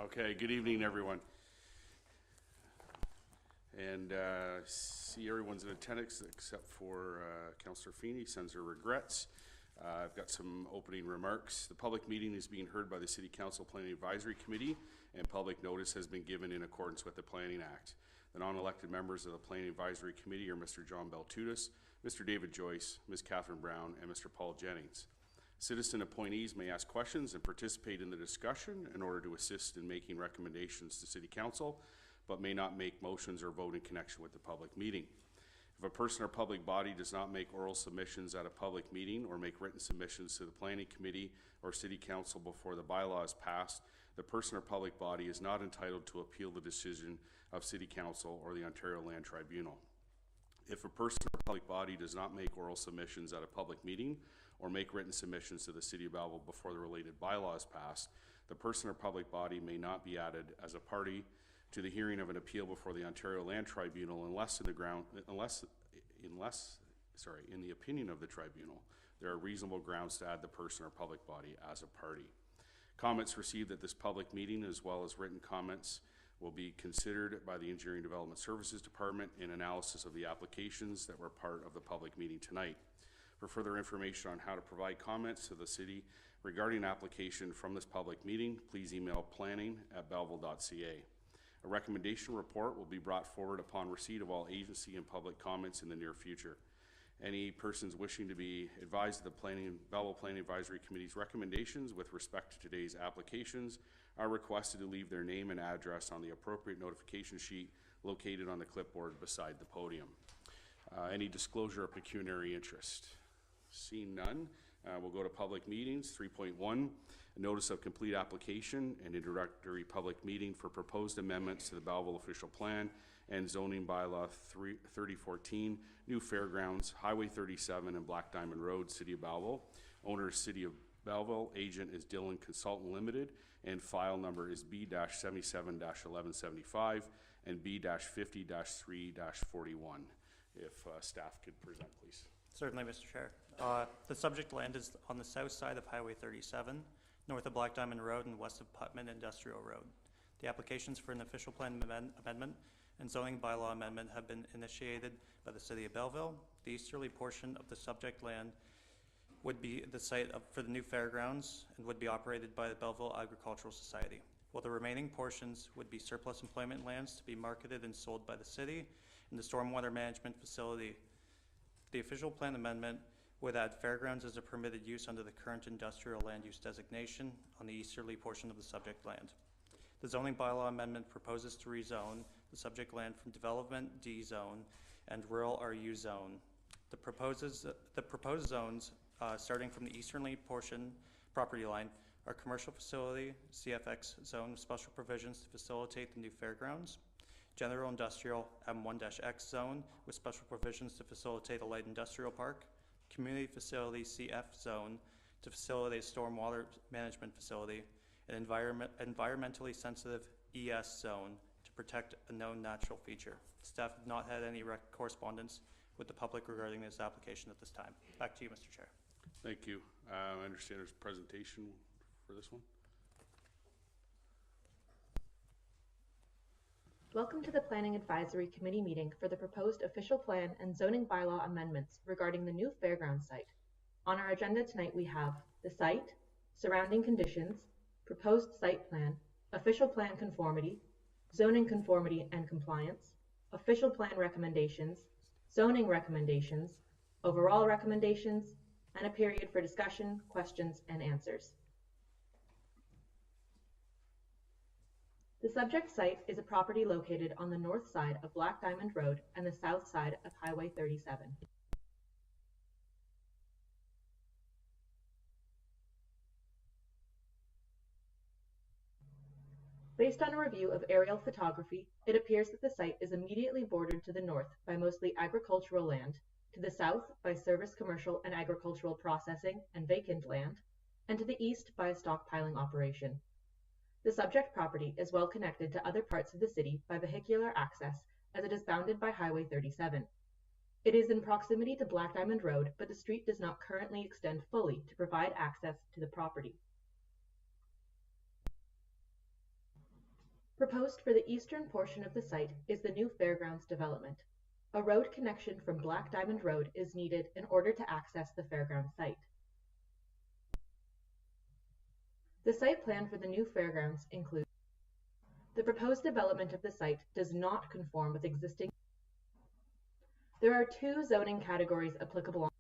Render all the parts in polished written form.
Okay, good evening, everyone. And see everyone's in attendance except for Councillor Feeney, sends her regrets. I've got some opening remarks. The public meeting is being heard by the City Council Planning Advisory Committee, and public notice has been given in accordance with the Planning Act. The non-elected members of the Planning Advisory Committee are Mr. John Beltutis, Mr. David Joyce, Ms. Catherine Brown, and Mr. Paul Jennings. Citizen appointees may ask questions and participate in the discussion in order to assist in making recommendations to City Council, but may not make motions or vote in connection with the public meeting. If a person or public body does not make oral submissions at a public meeting or make written submissions to the Planning Committee or City Council before the bylaw is passed, the person or public body is not entitled to appeal the decision of City Council or the Ontario Land Tribunal. If a person or public body does not make oral submissions at a public meeting or make written submissions to the City of Belleville before the related bylaw is passed, the person or public body may not be added as a party to the hearing of an appeal before the Ontario Land Tribunal unless in the opinion of the tribunal, there are reasonable grounds to add the person or public body as a party. Comments received at this public meeting, as well as written comments, will be considered by the Engineering Development Services Department in analysis of the applications that were part of the public meeting tonight. For further information on how to provide comments to the City regarding application from this public meeting, please email planning@belleville.ca. A recommendation report will be brought forward upon receipt of all agency and public comments in the near future. Any persons wishing to be advised of the Belleville Planning Advisory Committee's recommendations with respect to today's applications are requested to leave their name and address on the appropriate notification sheet located on the clipboard beside the podium. Any disclosure of pecuniary interest? Seeing none, we'll go to public meetings. 3.1, a notice of complete application and introductory public meeting for proposed amendments to the Belleville Official Plan and Zoning Bylaw 3014, New Fairgrounds, Highway 37 and Black Diamond Road, City of Belleville. Owner is City of Belleville, agent is Dillon Consultant Limited, and file number is B-77-1175 and B-50-3-41. If staff could present, please. Certainly, Mr. Chair. The subject land is on the south side of Highway 37, north of Black Diamond Road and west of Putman Industrial Road. The applications for an official plan amendment and zoning bylaw amendment have been initiated by the City of Belleville. The easterly portion of the subject land would be the site for the new fairgrounds and would be operated by the Belleville Agricultural Society, while the remaining portions would be surplus employment lands to be marketed and sold by the city and the stormwater management facility. The official plan amendment would add fairgrounds as a permitted use under the current industrial land use designation on the easterly portion of the subject land. The zoning bylaw amendment proposes to rezone the subject land from development D zone and rural RU zone. The proposed zones, starting from the easterly portion property line, are commercial facility, CFX zone with special provisions to facilitate the new fairgrounds, general industrial M1-X zone with special provisions to facilitate a light industrial park, community facility CF zone to facilitate a stormwater management facility, an environmentally sensitive ES zone to protect a known natural feature. Staff have not had any correspondence with the public regarding this application at this time. Back to you, Mr. Chair. Thank you. I understand there's a presentation for this one. Welcome to the Planning Advisory Committee meeting for the proposed official plan and zoning bylaw amendments regarding the new fairground site. On our agenda tonight we have the site, surrounding conditions, proposed site plan, official plan conformity, zoning conformity and compliance, official plan recommendations, zoning recommendations, overall recommendations, and a period for discussion, questions, and answers. The subject site is a property located on the north side of Black Diamond Road and the south side of Highway 37. Based on a review of aerial photography, it appears that the site is immediately bordered to the north by mostly agricultural land, to the south by service commercial and agricultural processing and vacant land, and to the east by a stockpiling operation. The subject property is well connected to other parts of the city by vehicular access as it is bounded by Highway 37. It is in proximity to Black Diamond Road, but the street does not currently extend fully to provide access to the property. Proposed for the eastern portion of the site is the new fairgrounds development. A road connection from Black Diamond Road is needed in order to access the fairgrounds site. The site plan for the new fairgrounds includes the proposed development of the site does not conform with existing. There are 2 zoning categories applicable.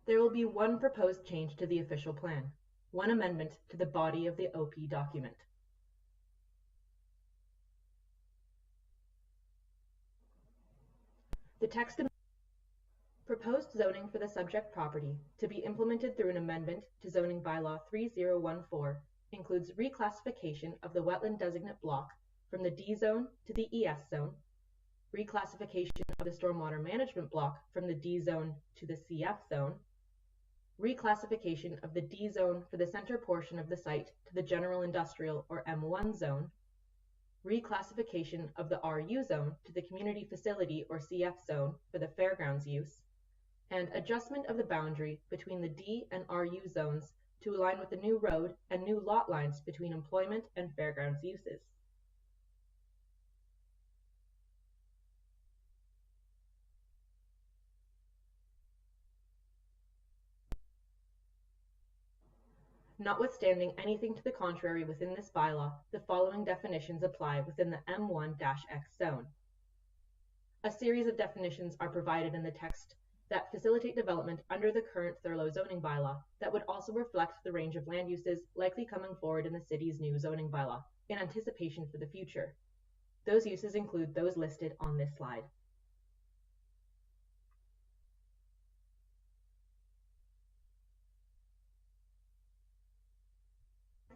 There will be 1 proposed change to the official plan, 1 amendment to the body of the OP document. The text proposed zoning for the subject property to be implemented through an amendment to zoning bylaw 3014 includes reclassification of the wetland designate block from the D zone to the ES zone, reclassification of the stormwater management block from the D zone to the CF zone, reclassification of the D zone for the center portion of the site to the general industrial or M1 zone, reclassification of the RU zone to the community facility or CF zone for the fairgrounds use, and adjustment of the boundary between the D and RU zones to align with the new road and new lot lines between employment and fairgrounds uses. Notwithstanding anything to the contrary within this bylaw, the following definitions apply within the M1-X zone. A series of definitions are provided in the text that facilitate development under the current Thurlow zoning bylaw that would also reflect the range of land uses likely coming forward in the city's new zoning bylaw in anticipation for the future. Those uses include those listed on this slide.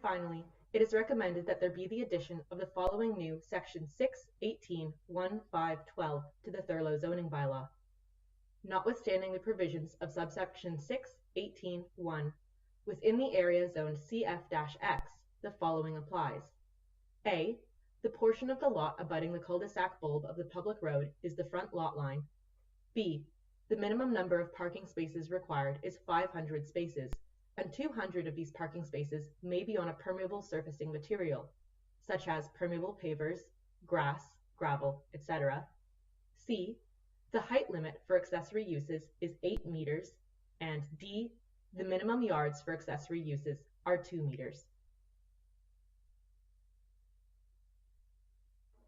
Finally, it is recommended that there be the addition of the following new Section 6:18(1)(5)(12) to the Thurlow zoning bylaw. Notwithstanding the provisions of subsection 6:18(1), within the area zoned CF-X, the following applies. A. The portion of the lot abutting the cul-de-sac bulb of the public road is the front lot line. B. The minimum number of parking spaces required is 500 spaces, and 200 of these parking spaces may be on a permeable surfacing material, such as permeable pavers, grass, gravel, etc. C. The height limit for accessory uses is 8 meters, and D. The minimum yards for accessory uses are 2 meters.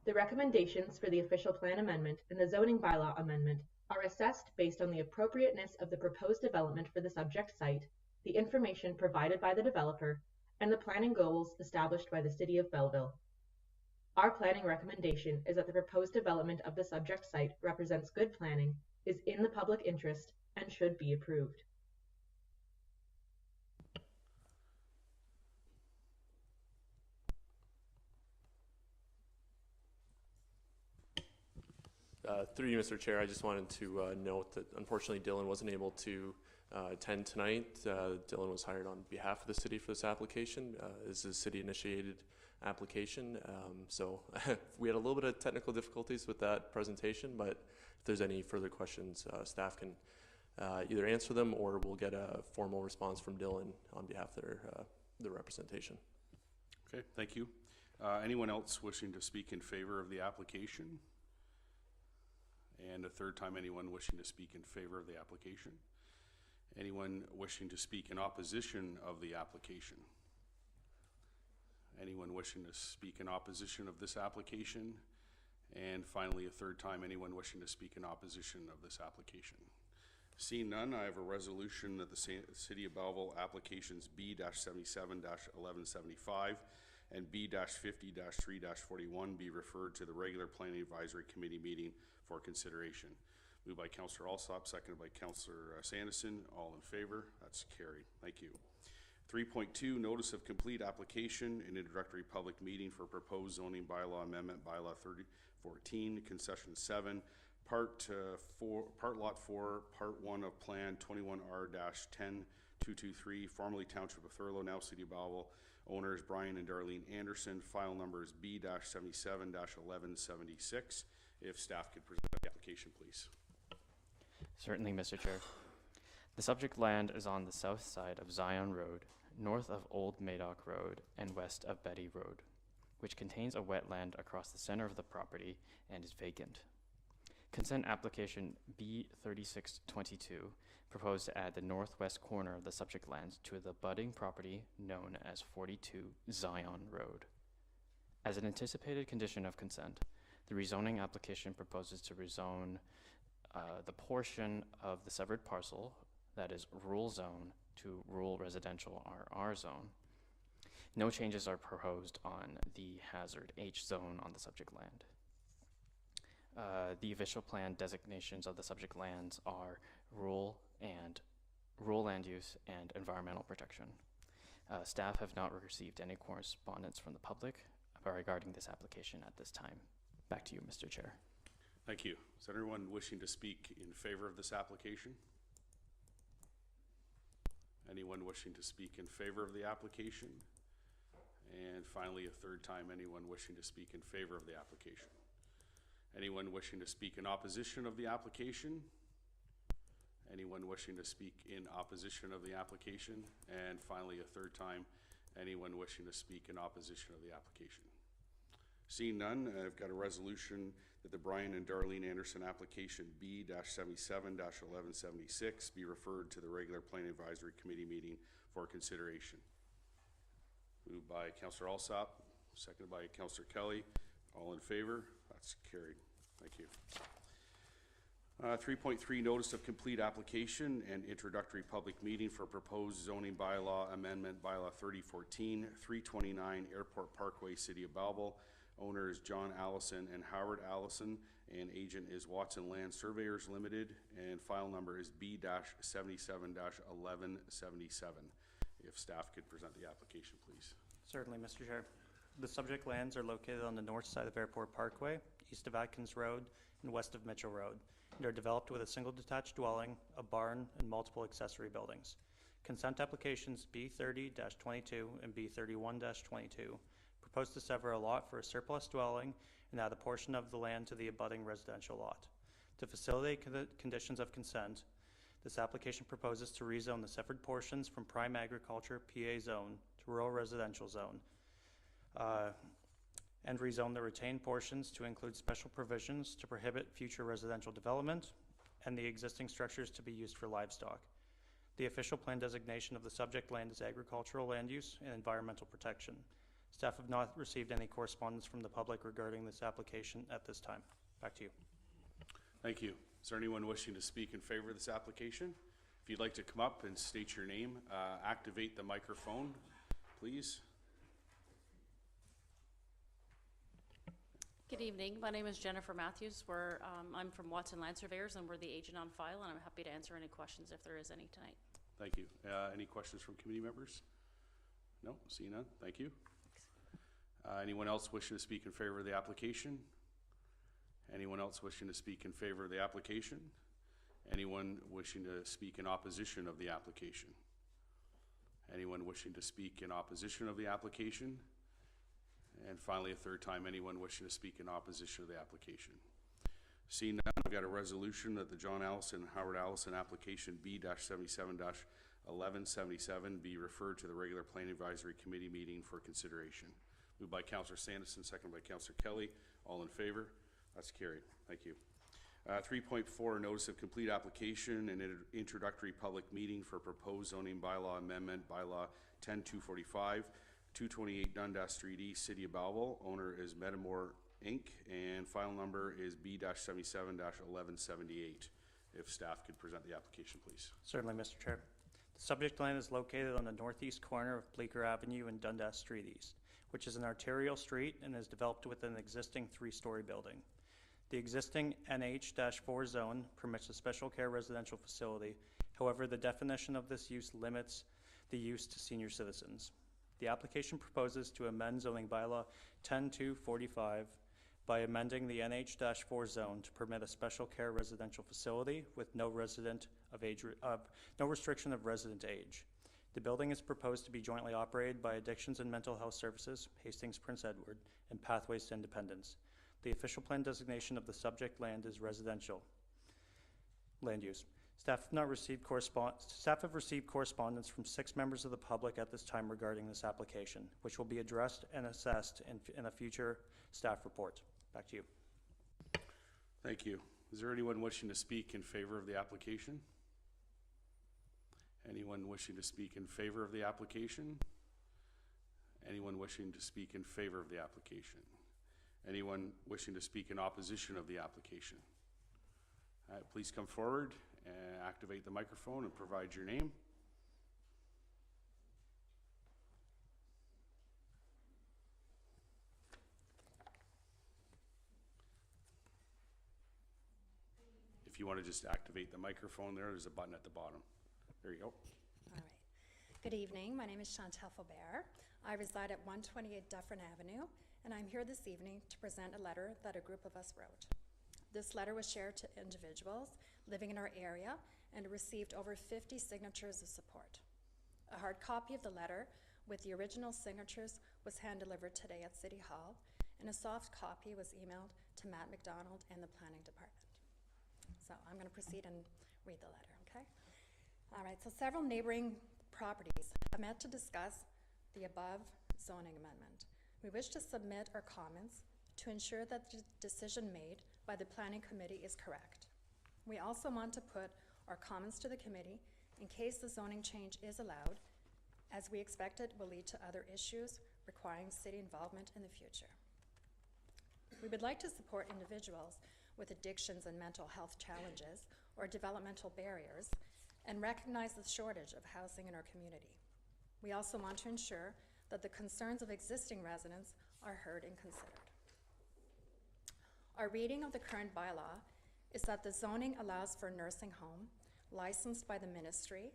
The recommendations for the official plan amendment and the zoning bylaw amendment are assessed based on the appropriateness of the proposed development for the subject site, the information provided by the developer, and the planning goals established by the City of Belleville. Our planning recommendation is that the proposed development of the subject site represents good planning, is in the public interest, and should be approved. Through you, Mr. Chair, I just wanted to note that unfortunately Dylan wasn't able to attend tonight. Dylan was hired on behalf of the city for this application. This is a city-initiated application, so we had a little bit of technical difficulties with that presentation, but if there's any further questions, staff can either answer them or we'll get a formal response from Dylan on behalf of their representation. Okay, thank you. Anyone else wishing to speak in favor of the application? And a third time, anyone wishing to speak in favor of the application? Anyone wishing to speak in opposition of the application? Anyone wishing to speak in opposition of this application? And finally, a third time, anyone wishing to speak in opposition of this application? Seeing none, I have a resolution that the City of Belleville applications B-77-1175 and B-50-3-41 be referred to the regular Planning Advisory Committee meeting for consideration. Moved by Councillor Alsop, seconded by Councillor Sanderson. All in favor? That's carried. Thank you. 3.2, Notice of Complete Application and Introductory Public Meeting for Proposed Zoning Bylaw Amendment, Bylaw 3014, Concession 7, Part Lot 4, Part 1 of Plan 21R-10223, formerly Township of Thurlow, now City of Belleville. Owners Brian and Darlene Anderson. File number is B-77-1176. If staff could present the application, please. Certainly, Mr. Chair. The subject land is on the south side of Zion Road, north of Old Madoc Road, and west of Betty Road. which contains a wetland across the center of the property and is vacant. Consent application B3622 proposed to add the northwest corner of the subject land to the budding property known as 42 Zion Road. As an anticipated condition of consent, the rezoning application proposes to rezone the portion of the severed parcel, that is rural zone, to rural residential RR zone. No changes are proposed on the hazard H zone on the subject land. The official plan designations of the subject lands are rural land use and environmental protection. Staff have not received any correspondence from the public regarding this application at this time. Back to you, Mr. Chair. Thank you. Is there anyone wishing to speak in favor of this application? Anyone wishing to speak in favor of the application? And finally, a third time, anyone wishing to speak in favor of the application? Anyone wishing to speak in opposition of the application? Anyone wishing to speak in opposition of the application? And finally, a third time, anyone wishing to speak in opposition of the application? Seeing none, I've got a resolution that the Brian and Darlene Anderson application B-77-1176 be referred to the regular Planning Advisory Committee meeting for consideration. Moved by Councillor Alsop, seconded by Councillor Kelly. All in favor? That's carried. Thank you. 3.3 Notice of Complete Application and Introductory Public Meeting for Proposed Zoning Bylaw Amendment Bylaw 3014, 329 Airport Parkway, City of Belleville. Owner is John Allison and Howard Allison, and agent is Watson Land Surveyors Limited, and file number is B-77-1177. If staff could present the application, please. Certainly, Mr. Chair. The subject lands are located on the north side of Airport Parkway, east of Atkins Road, and west of Mitchell Road. They are developed with a single detached dwelling, a barn, and multiple accessory buildings. Consent applications B30-22 and B31-22 propose to sever a lot for a surplus dwelling and add a portion of the land to the abutting residential lot. To facilitate conditions of consent, this application proposes to rezone the severed portions from prime agriculture PA zone to rural residential zone, and rezone the retained portions to include special provisions to prohibit future residential development and the existing structures to be used for livestock. The official plan designation of the subject land is agricultural land use and environmental protection. Staff have not received any correspondence from the public regarding this application at this time. Back to you. Thank you. Is there anyone wishing to speak in favor of this application? If you'd like to come up and state your name, activate the microphone, please. Good evening. My name is Jennifer Matthews. I'm from Watson Land Surveyors, and we're the agent on file, and I'm happy to answer any questions if there is any tonight. Thank you. Any questions from committee members? No? See none? Thank you. Anyone else wishing to speak in favor of the application? Anyone else wishing to speak in favor of the application? Anyone wishing to speak in opposition of the application? Anyone wishing to speak in opposition of the application? And finally, a third time, anyone wishing to speak in opposition of the application? Seeing none, I've got a resolution that the John Allison and Howard Allison application B-77-1177 be referred to the regular Planning Advisory Committee meeting for consideration. Moved by Councillor Sanderson, seconded by Councillor Kelly. All in favor? That's carried. Thank you. 3.4 Notice of Complete Application and Introductory Public Meeting for Proposed Zoning Bylaw Amendment Bylaw 10245, 228 Dundas Street East, City of Belleville. Owner is Metamore Inc. and file number is B-77-1178. If staff could present the application, please. Certainly, Mr. Chair. The subject land is located on the northeast corner of Bleecker Avenue and Dundas Street East, which is an arterial street and is developed within an existing three-story building. The existing NH-4 zone permits a special care residential facility. However, the definition of this use limits the use to senior citizens. The application proposes to amend zoning bylaw 10245 by amending the NH-4 zone to permit a special care residential facility with no restriction of resident age. The building is proposed to be jointly operated by Addictions and Mental Health Services, Hastings Prince Edward, and Pathways to Independence. The official plan designation of the subject land is residential land use. Staff have received correspondence from 6 members of the public at this time regarding this application, which will be addressed and assessed in a future staff report. Back to you. Thank you. Is there anyone wishing to speak in favor of the application? Anyone wishing to speak in favor of the application? Anyone wishing to speak in favor of the application? Anyone wishing to speak in opposition of the application? Please come forward and activate the microphone and provide your name. If you want to just activate the microphone there's a button at the bottom. There you go. All right. Good evening. My name is Chantal Faubert. I reside at 128 Dufferin Avenue, and I'm here this evening to present a letter that a group of us wrote. This letter was shared to individuals living in our area and received over 50 signatures of support. A hard copy of the letter with the original signatures was hand-delivered today at City Hall, and a soft copy was emailed to Matt McDonald and the Planning Department. So I'm going to proceed and read the letter, okay? All right, so several neighboring properties have met to discuss the above zoning amendment. We wish to submit our comments to ensure that the decision made by the Planning Committee is correct. We also want to put our comments to the committee in case the zoning change is allowed, as we expect it will lead to other issues requiring city involvement in the future. We would like to support individuals with addictions and mental health challenges or developmental barriers and recognize the shortage of housing in our community. We also want to ensure that the concerns of existing residents are heard and considered. Our reading of the current bylaw is that the zoning allows for a nursing home licensed by the ministry,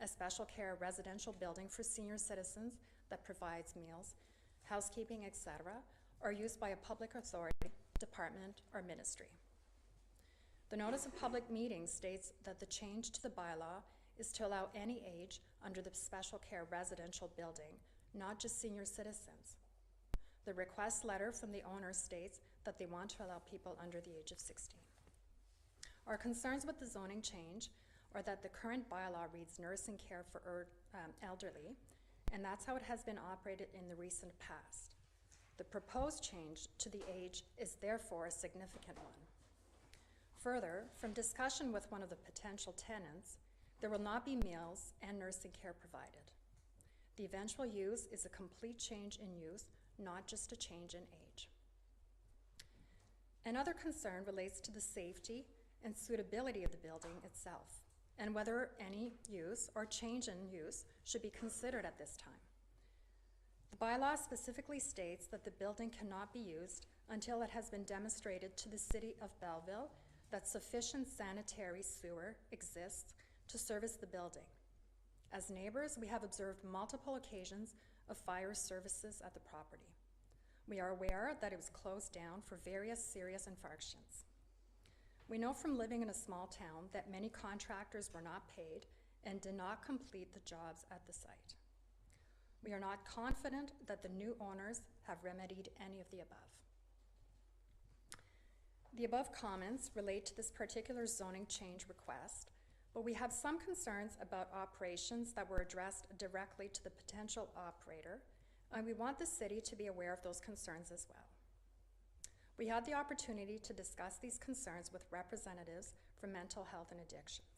a special care residential building for senior citizens that provides meals, housekeeping, etc., or used by a public authority, department, or ministry. The notice of public meeting states that the change to the bylaw is to allow any age under the special care residential building, not just senior citizens. The request letter from the owner states that they want to allow people under the age of 16. Our concerns with the zoning change are that the current bylaw reads nursing care for elderly, and that's how it has been operated in the recent past. The proposed change to the age is therefore a significant one. Further, from discussion with one of the potential tenants, there will not be meals and nursing care provided. The eventual use is a complete change in use, not just a change in age. Another concern relates to the safety and suitability of the building itself, and whether any use or change in use should be considered at this time. The bylaw specifically states that the building cannot be used until it has been demonstrated to the City of Belleville that sufficient sanitary sewer exists to service the building. As neighbors, we have observed multiple occasions of fire services at the property. We are aware that it was closed down for various serious infractions. We know from living in a small town that many contractors were not paid and did not complete the jobs at the site. We are not confident that the new owners have remedied any of the above. The above comments relate to this particular zoning change request, but we have some concerns about operations that were addressed directly to the potential operator, and we want the city to be aware of those concerns as well. We had the opportunity to discuss these concerns with representatives from mental health and addictions.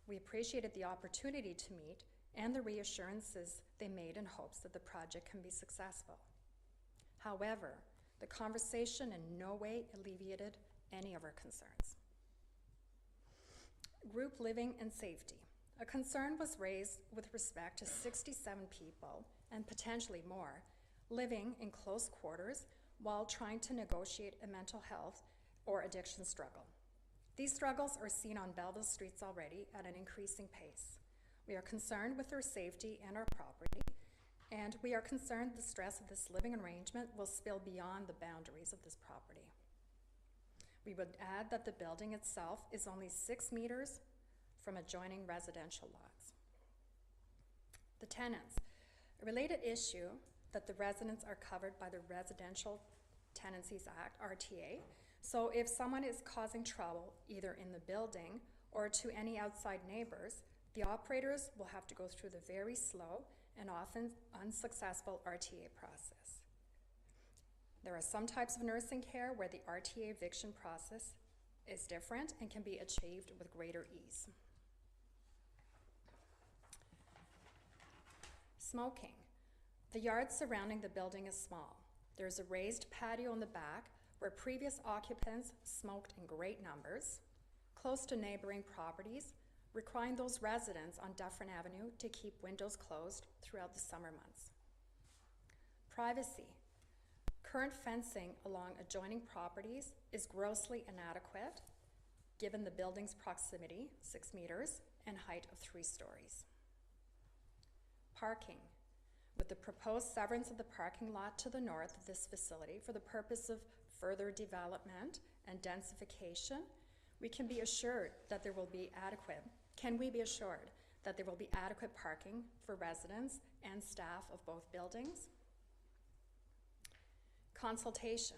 We appreciated the opportunity to meet and the reassurances they made in hopes that the project can be successful. However, the conversation in no way alleviated any of our concerns. Group living and safety. A concern was raised with respect to 67 people, and potentially more, living in close quarters while trying to negotiate a mental health or addiction struggle. These struggles are seen on Belleville streets already at an increasing pace. We are concerned with their safety and our property, and we are concerned the stress of this living arrangement will spill beyond the boundaries of this property. We would add that the building itself is only 6 meters from adjoining residential lots. The tenants. A related issue that the residents are covered by the Residential Tenancies Act, RTA. So if someone is causing trouble either in the building or to any outside neighbors, the operators will have to go through the very slow and often unsuccessful RTA process. There are some types of nursing care where the RTA eviction process is different and can be achieved with greater ease. Smoking. The yard surrounding the building is small. There's a raised patio in the back where previous occupants smoked in great numbers, close to neighboring properties, requiring those residents on Dufferin Avenue to keep windows closed throughout the summer months. Privacy. Current fencing along adjoining properties is grossly inadequate given the building's proximity, 6 meters, and height of 3 stories. Parking. With the proposed severance of the parking lot to the north of this facility for the purpose of further development and densification, can we be assured that there will be adequate parking for residents and staff of both buildings? Consultation.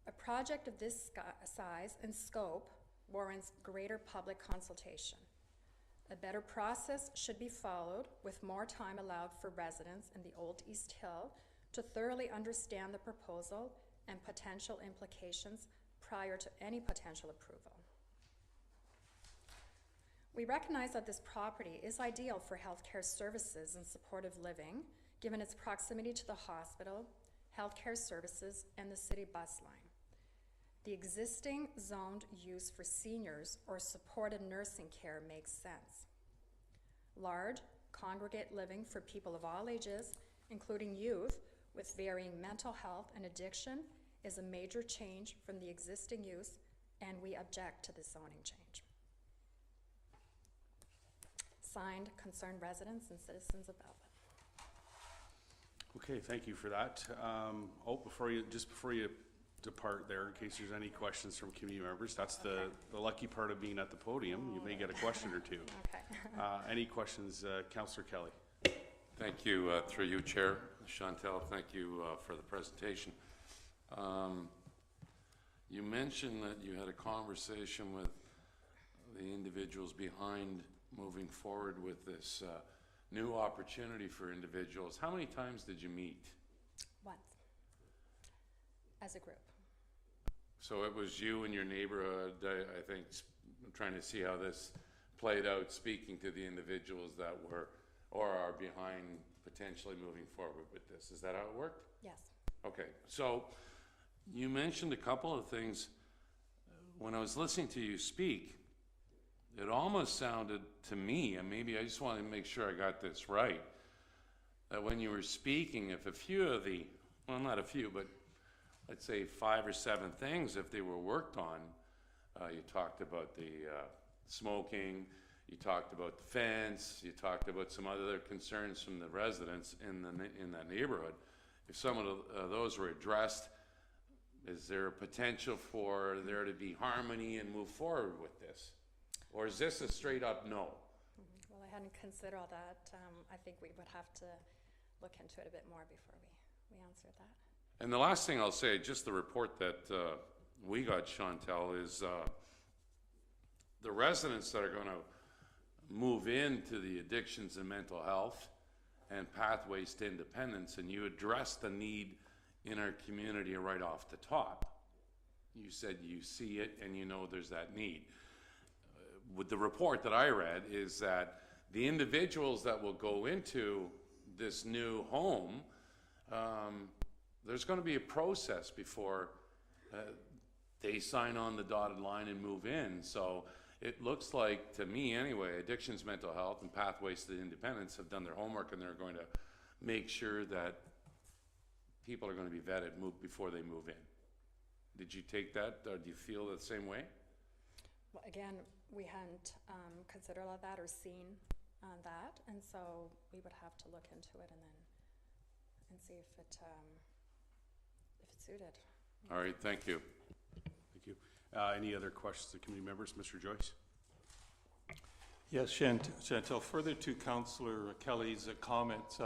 A project of this size and scope warrants greater public consultation. A better process should be followed with more time allowed for residents in the Old East Hill to thoroughly understand the proposal and potential implications prior to any potential approval. We recognize that this property is ideal for healthcare services and supportive living, given its proximity to the hospital, healthcare services, and the city bus line. The existing zoned use for seniors or supported nursing care makes sense. Large, congregate living for people of all ages, including youth with varying mental health and addiction, is a major change from the existing use, and we object to the zoning change. Signed, concerned residents and citizens of Belleville. Okay, thank you for that. Before you depart there, in case there's any questions from community members, that's Okay. the lucky part of being at the podium. You may get a question or two. Okay. Any questions, Councillor Kelly? Thank you, through you, Chair. Chantel, thank you for the presentation. You mentioned that you had a conversation with the individuals behind moving forward with this new opportunity for individuals. How many times did you meet? Once. As a group. So it was you and your neighborhood, I think, trying to see how this played out, speaking to the individuals that were or are behind potentially moving forward with this. Is that how it worked? Yes. Okay, so you mentioned a couple of things. When I was listening to you speak, it almost sounded to me, and maybe I just wanted to make sure I got this right, that when you were speaking, if a few of the, well, not a few, but let's say 5 or 7 things, if they were worked on, you talked about the smoking, you talked about the fence, you talked about some other concerns from the residents in that neighborhood. If some of those were addressed, is there a potential for there to be harmony and move forward with this? Or is this a straight up no? Well, I hadn't considered all that. I think we would have to look into it a bit more before we answer that. And the last thing I'll say, just the report that we got, Chantel, is the residents that are going to move into the addictions and mental health and pathways to independence, and you addressed the need in our community right off the top. You said you see it and you know there's that need. With the report that I read is that the individuals that will go into this new home, there's going to be a process before they sign on the dotted line and move in. So it looks like, to me anyway, Addictions, Mental Health, and Pathways to Independence have done their homework, and they're going to make sure that people are going to be vetted before they move in. Did you take that, or do you feel the same way? Well, again, we hadn't considered all of that or seen that, and so we would have to look into it and see if it suited. All right, thank you. Thank you. Any other questions to community members? Mr. Joyce? Yes, Chantel, further to Councillor Kelly's comments,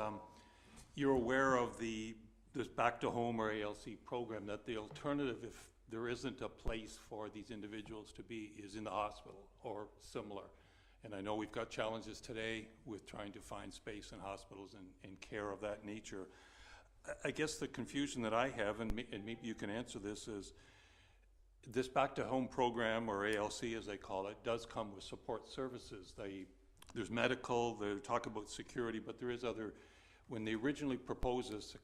you're aware of this Back to Home or ALC program, that the alternative, if there isn't a place for these individuals to be is in the hospital or similar. And I know we've got challenges today with trying to find space in hospitals and care of that nature. I guess the confusion that I have, and maybe you can answer this, is this Back to Home program, or ALC as they call it, does come with support services. There's medical, they talk about security, but there is other, when they originally proposed this,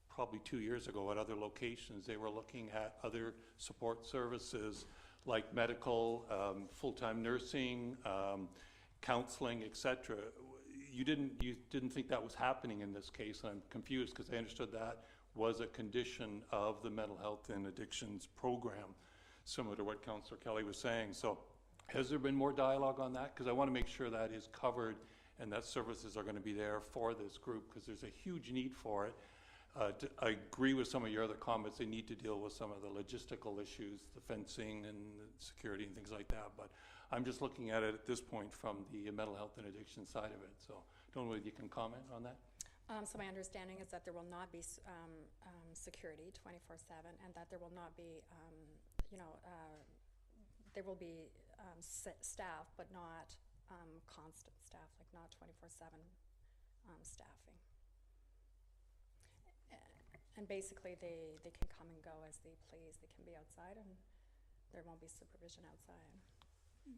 probably 2 years ago at other locations, they were looking at other support services like medical, full-time nursing, counseling, etc. You didn't think that was happening in this case, and I'm confused because I understood that was a condition of the mental health and addictions program, similar to what Councillor Kelly was saying. So has there been more dialogue on that? Because I want to make sure that is covered and that services are going to be there for this group, because there's a huge need for it. I agree with some of your other comments. They need to deal with some of the logistical issues, the fencing and the security and things like that. But I'm just looking at it at this point from the mental health and addiction side of it. So don't know if you can comment on that. So my understanding is that there will not be security 24/7, and that there will not be, there will be staff, but not constant staff, like not 24/7 staffing. And basically, they can come and go as they please. They can be outside, and there won't be supervision outside.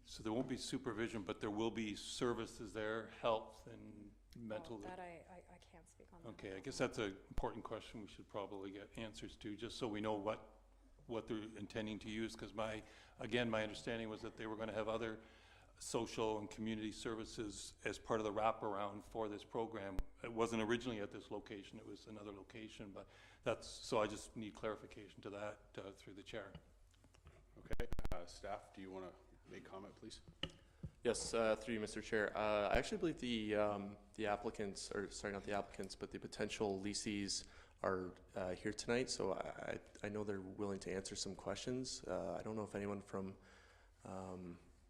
So there won't be supervision, but there will be services there, health and mental. That I can't speak on. Okay, I guess that's an important question we should probably get answers to, just so we know what they're intending to use. Because my understanding was that they were going to have other social and community services as part of the wraparound for this program. It wasn't originally at this location, it was another location, but so I just need clarification to that through the chair. Okay, staff, do you want to make comment, please? Yes, through you, Mr. Chair. I actually believe the applicants, or sorry, not the applicants, but the potential leasees are here tonight, so I know they're willing to answer some questions. I don't know if anyone from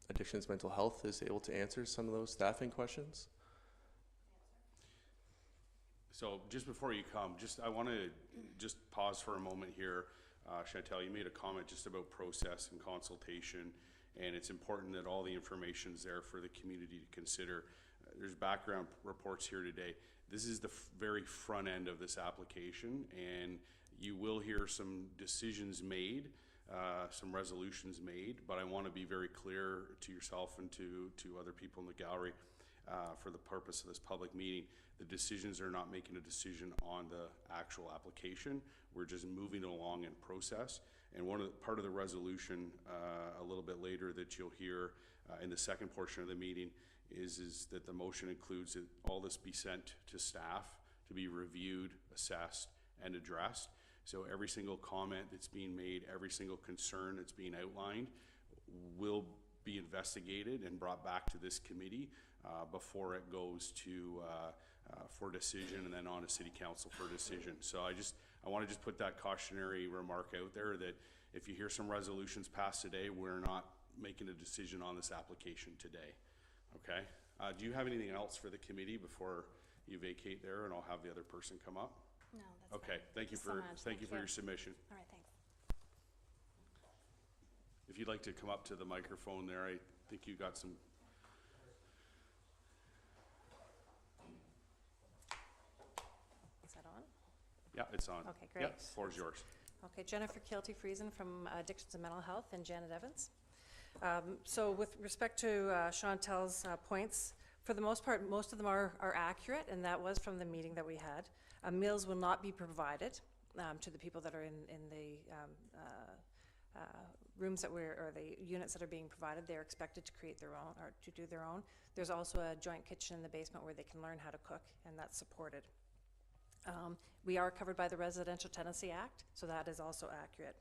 Addictions Mental Health is able to answer some of those staffing questions. So just before you come, I want to just pause for a moment here. Chantal, you made a comment just about process and consultation, and it's important that all the information's there for the community to consider. There's background reports here today. This is the very front end of this application, and you will hear some decisions made, some resolutions made, but I want to be very clear to yourself and to other people in the gallery, for the purpose of this public meeting, the decisions are not making a decision on the actual application. We're just moving along in process. And part of the resolution a little bit later that you'll hear in the second portion of the meeting is that the motion includes that all this be sent to staff to be reviewed, assessed, and addressed. So every single comment that's being made, every single concern that's being outlined will be investigated and brought back to this committee before it goes to for decision, and then on to City Council for decision. So I want to just put that cautionary remark out there that if you hear some resolutions passed today, we're not making a decision on this application today. Okay? Do you have anything else for the committee before you vacate there, and I'll have the other person come up? No, that's okay. fine. Thank you so much. thank you for your submission. All right, thanks. If you'd like to come up to the microphone there, I think you got some. Is that on? Yeah, it's on. Okay, great. Yeah, floor is yours. Okay, Jennifer Kilty-Friesen from Addictions and Mental Health, and Janet Evans. So with respect to Chantal's points, for the most part, most of them are accurate, and that was from the meeting that we had. Meals will not be provided to the people that are in the rooms that or the units that are being provided. They're expected to create their own, or to do their own. There's also a joint kitchen in the basement where they can learn how to cook, and that's supported. We are covered by the Residential Tenancy Act, so that is also accurate.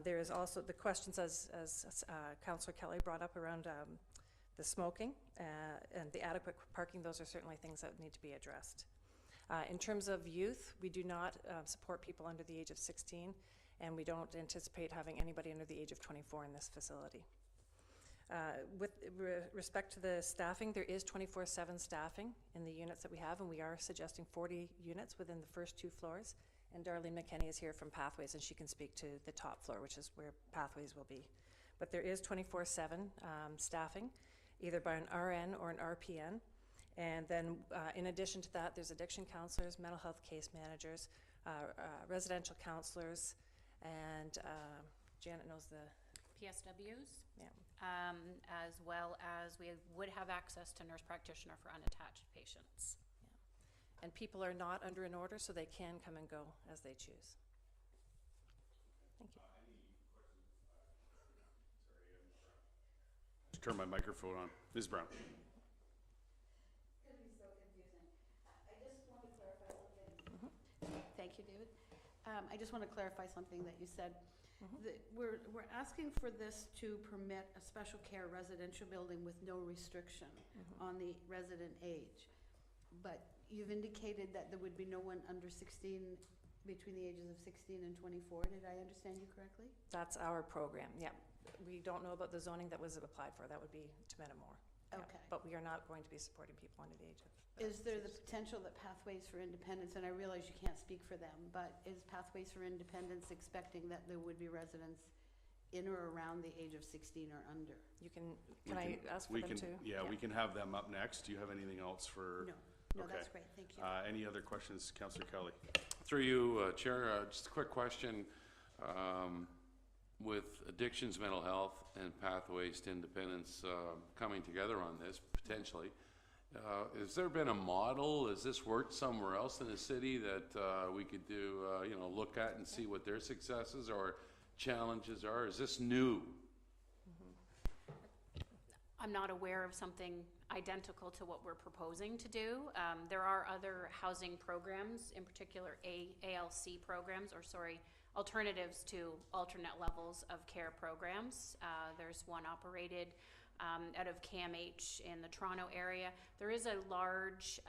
There is also the questions, as Councillor Kelly brought up, around the smoking and the adequate parking. Those are certainly things that need to be addressed. In terms of youth, we do not support people under the age of 16, and we don't anticipate having anybody under the age of 24 in this facility. With respect to the staffing, there is 24/7 staffing in the units that we have, and we are suggesting 40 units within the first 2 floors And Darlene McKenney is here from Pathways, and she can speak to the top floor, which is where Pathways will be. But there is 24/7 staffing, either by an RN or an RPN. And then in addition to that, there's addiction counselors, mental health case managers, residential counselors, and Janet knows the, PSWs, yeah. as well as we would have access to nurse practitioner for unattached patients. And people are not under an order, so they can come and go as they choose. Thank you. Turn my microphone on. Ms. Brown. Thank you, David. I just want to clarify something that you said. We're asking for this to permit a special care residential building with no restriction on the resident age. But you've indicated that there would be no one under 16, between the ages of 16 and 24. Did I understand you correctly? That's our program, yeah. We don't know about the zoning that was applied for. That would be to Metamore. Yeah. Okay. But we are not going to be supporting people under the age of. Is there the potential that Pathways for Independence, and I realize you can't speak for them, but is Pathways for Independence expecting that there would be residents in or around the age of 16 or under? You can I ask for them too? Yeah, we can have them up next. Do you have anything else for? No, Okay. that's great, thank you. Any other questions, Councillor Kelly? Through you, Chair, just a quick question. With Addictions Mental Health and Pathways to Independence coming together on this, potentially, has there been a model? Has this worked somewhere else in the city that we could do, look at and see what their successes or challenges are? Is this new? I'm not aware of something identical to what we're proposing to do. There are other housing programs, in particular ALC programs, alternatives to alternate levels of care programs. There's one operated out of CAMH in the Toronto area. There is a large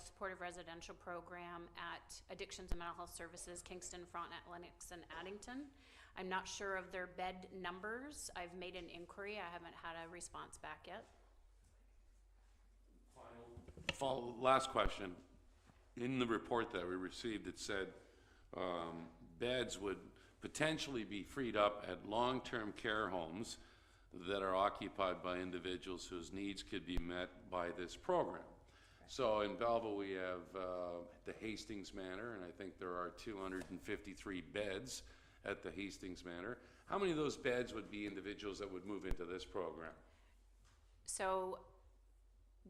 supportive residential program at Addictions and Mental Health Services, Kingston, Frontenac, Lennox, and Addington. I'm not sure of their bed numbers. I've made an inquiry. I haven't had a response back yet. Last question. In the report that we received, it said beds would potentially be freed up at long-term care homes that are occupied by individuals whose needs could be met by this program. So in Belleville, we have the Hastings Manor, and I think there are 253 beds at the Hastings Manor. How many of those beds would be individuals that would move into this program? So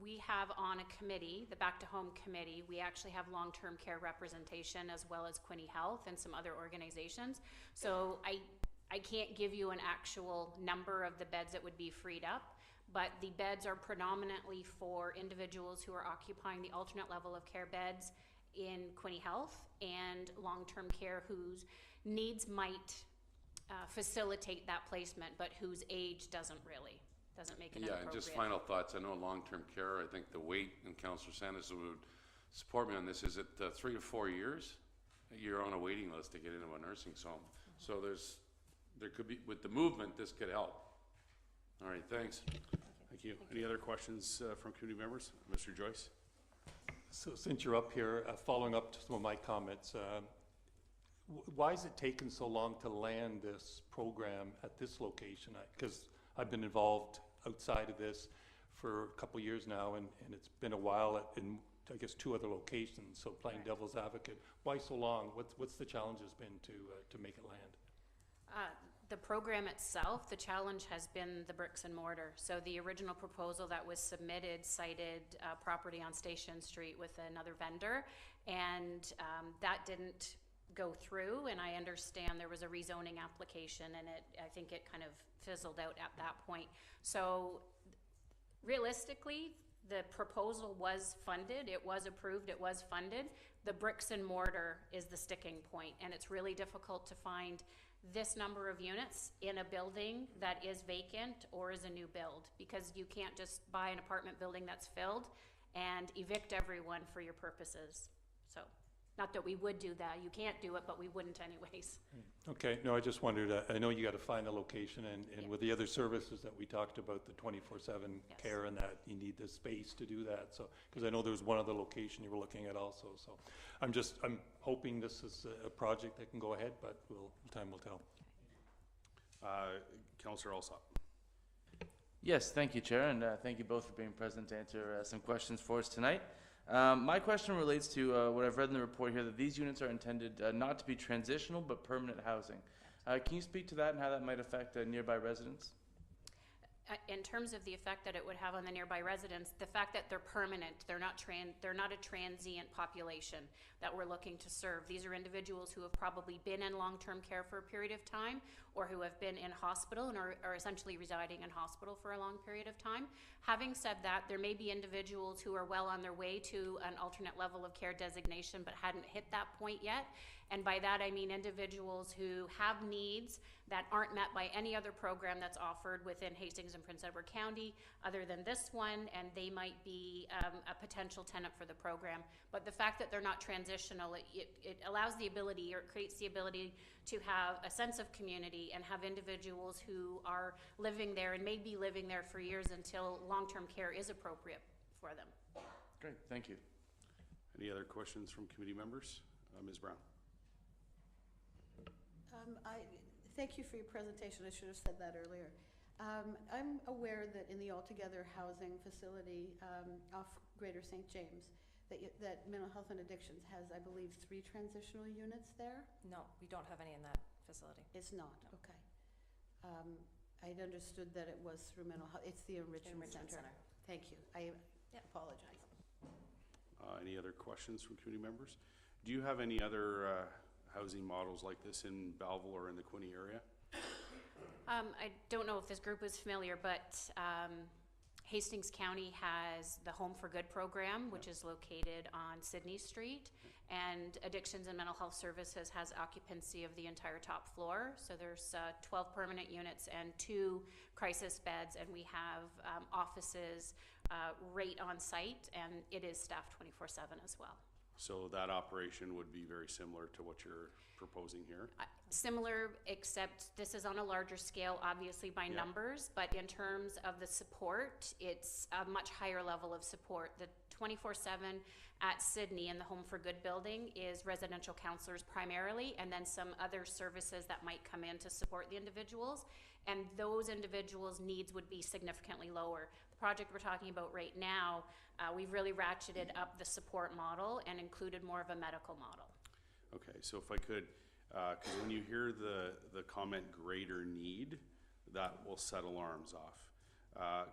we have on a committee, the Back to Home Committee, we actually have long-term care representation as well as Quinte Health and some other organizations. So I can't give you an actual number of the beds that would be freed up, but the beds are predominantly for individuals who are occupying the alternate level of care beds in Quinte Health and long-term care whose needs might facilitate that placement, but whose age doesn't make it appropriate. And just final thoughts. I know long-term care, I think the wait, and Councillor Sanders would support me on this, is it 3 to 4 years? You're on a waiting list to get into a nursing home. So there could be, with the movement, this could help. All right, thanks. Thank you. Any other questions from community members? Mr. Joyce? So since you're up here, following up to some of my comments, why has it taken so long to land this program at this location? Because I've been involved outside of this for a couple years now, and it's been a while in, I guess, 2 other locations, so playing devil's advocate. Why so long? What's the challenges been to make it land? The program itself, the challenge has been the bricks and mortar. So the original proposal that was submitted cited property on Station Street with another vendor, and that didn't go through, and I understand there was a rezoning application, and I think it kind of fizzled out at that point. So realistically, the proposal was funded, it was approved, it was funded. The bricks and mortar is the sticking point, and it's really difficult to find this number of units in a building that is vacant or is a new build, because you can't just buy an apartment building that's filled and evict everyone for your purposes. So Not that we would do that, you can't do it, but we wouldn't anyways. Okay, no, I just wondered, I know you got to find a location, and Yeah. with the other services that we talked about, the 24/7 Yes. care and that, you need the space to do that, so, because I know there was one other location you were looking at also, so I'm hoping this is a project that can go ahead, but time will tell. Councillor Alsop. Yes, thank you, Chair, and thank you both for being present to answer some questions for us tonight. My question relates to what I've read in the report here, that these units are intended not to be transitional but permanent housing. Can you speak to that and how that might affect nearby residents? In terms of the effect that it would have on the nearby residents, the fact that they're permanent, they're not a transient population that we're looking to serve. These are individuals who have probably been in long-term care for a period of time, or who have been in hospital and are essentially residing in hospital for a long period of time. Having said that, there may be individuals who are well on their way to an alternate level of care designation but hadn't hit that point yet. And by that, I mean individuals who have needs that aren't met by any other program that's offered within Hastings and Prince Edward County other than this one, and they might be a potential tenant for the program. But the fact that they're not transitional, it allows the ability, or it creates the ability to have a sense of community and have individuals who are living there and may be living there for years until long-term care is appropriate for them. Great, thank you. Any other questions from committee members? Ms. Brown. Thank you for your presentation. I should have said that earlier. I'm aware that in the Altogether Housing Facility off Greater St. James, that Mental Health and Addictions has, I believe, 3 transitional units there? No, we don't have any in that facility. It's not, okay. I'd understood that it was through mental health, it's the Enrichment Center. Thank you, I apologize. Any other questions from committee members? Do you have any other housing models like this in Belleville or in the Quinte area? I don't know if this group is familiar, but Hastings County has the Home for Good program, which is located on Sydney Street, and Addictions and Mental Health Services has occupancy of the entire top floor. So there's 12 permanent units and 2 crisis beds, and we have offices right on site, and it is staffed 24/7 as well. So that operation would be very similar to what you're proposing here? Similar, except this is on a larger scale, obviously by numbers, but in terms of the support, it's a much higher level of support. The 24/7 at Sydney in the Home for Good building is residential counselors primarily, and then some other services that might come in to support the individuals, and those individuals' needs would be significantly lower. The project we're talking about right now, we've really ratcheted up the support model and included more of a medical model. Okay, so if I could, because when you hear the comment greater need, that will set alarms off.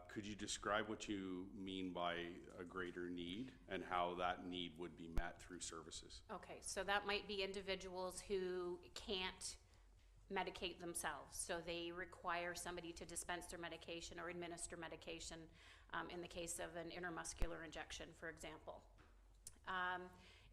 Could you describe what you mean by a greater need and how that need would be met through services? Okay, so that might be individuals who can't medicate themselves, so they require somebody to dispense their medication or administer medication in the case of an intramuscular injection, for example.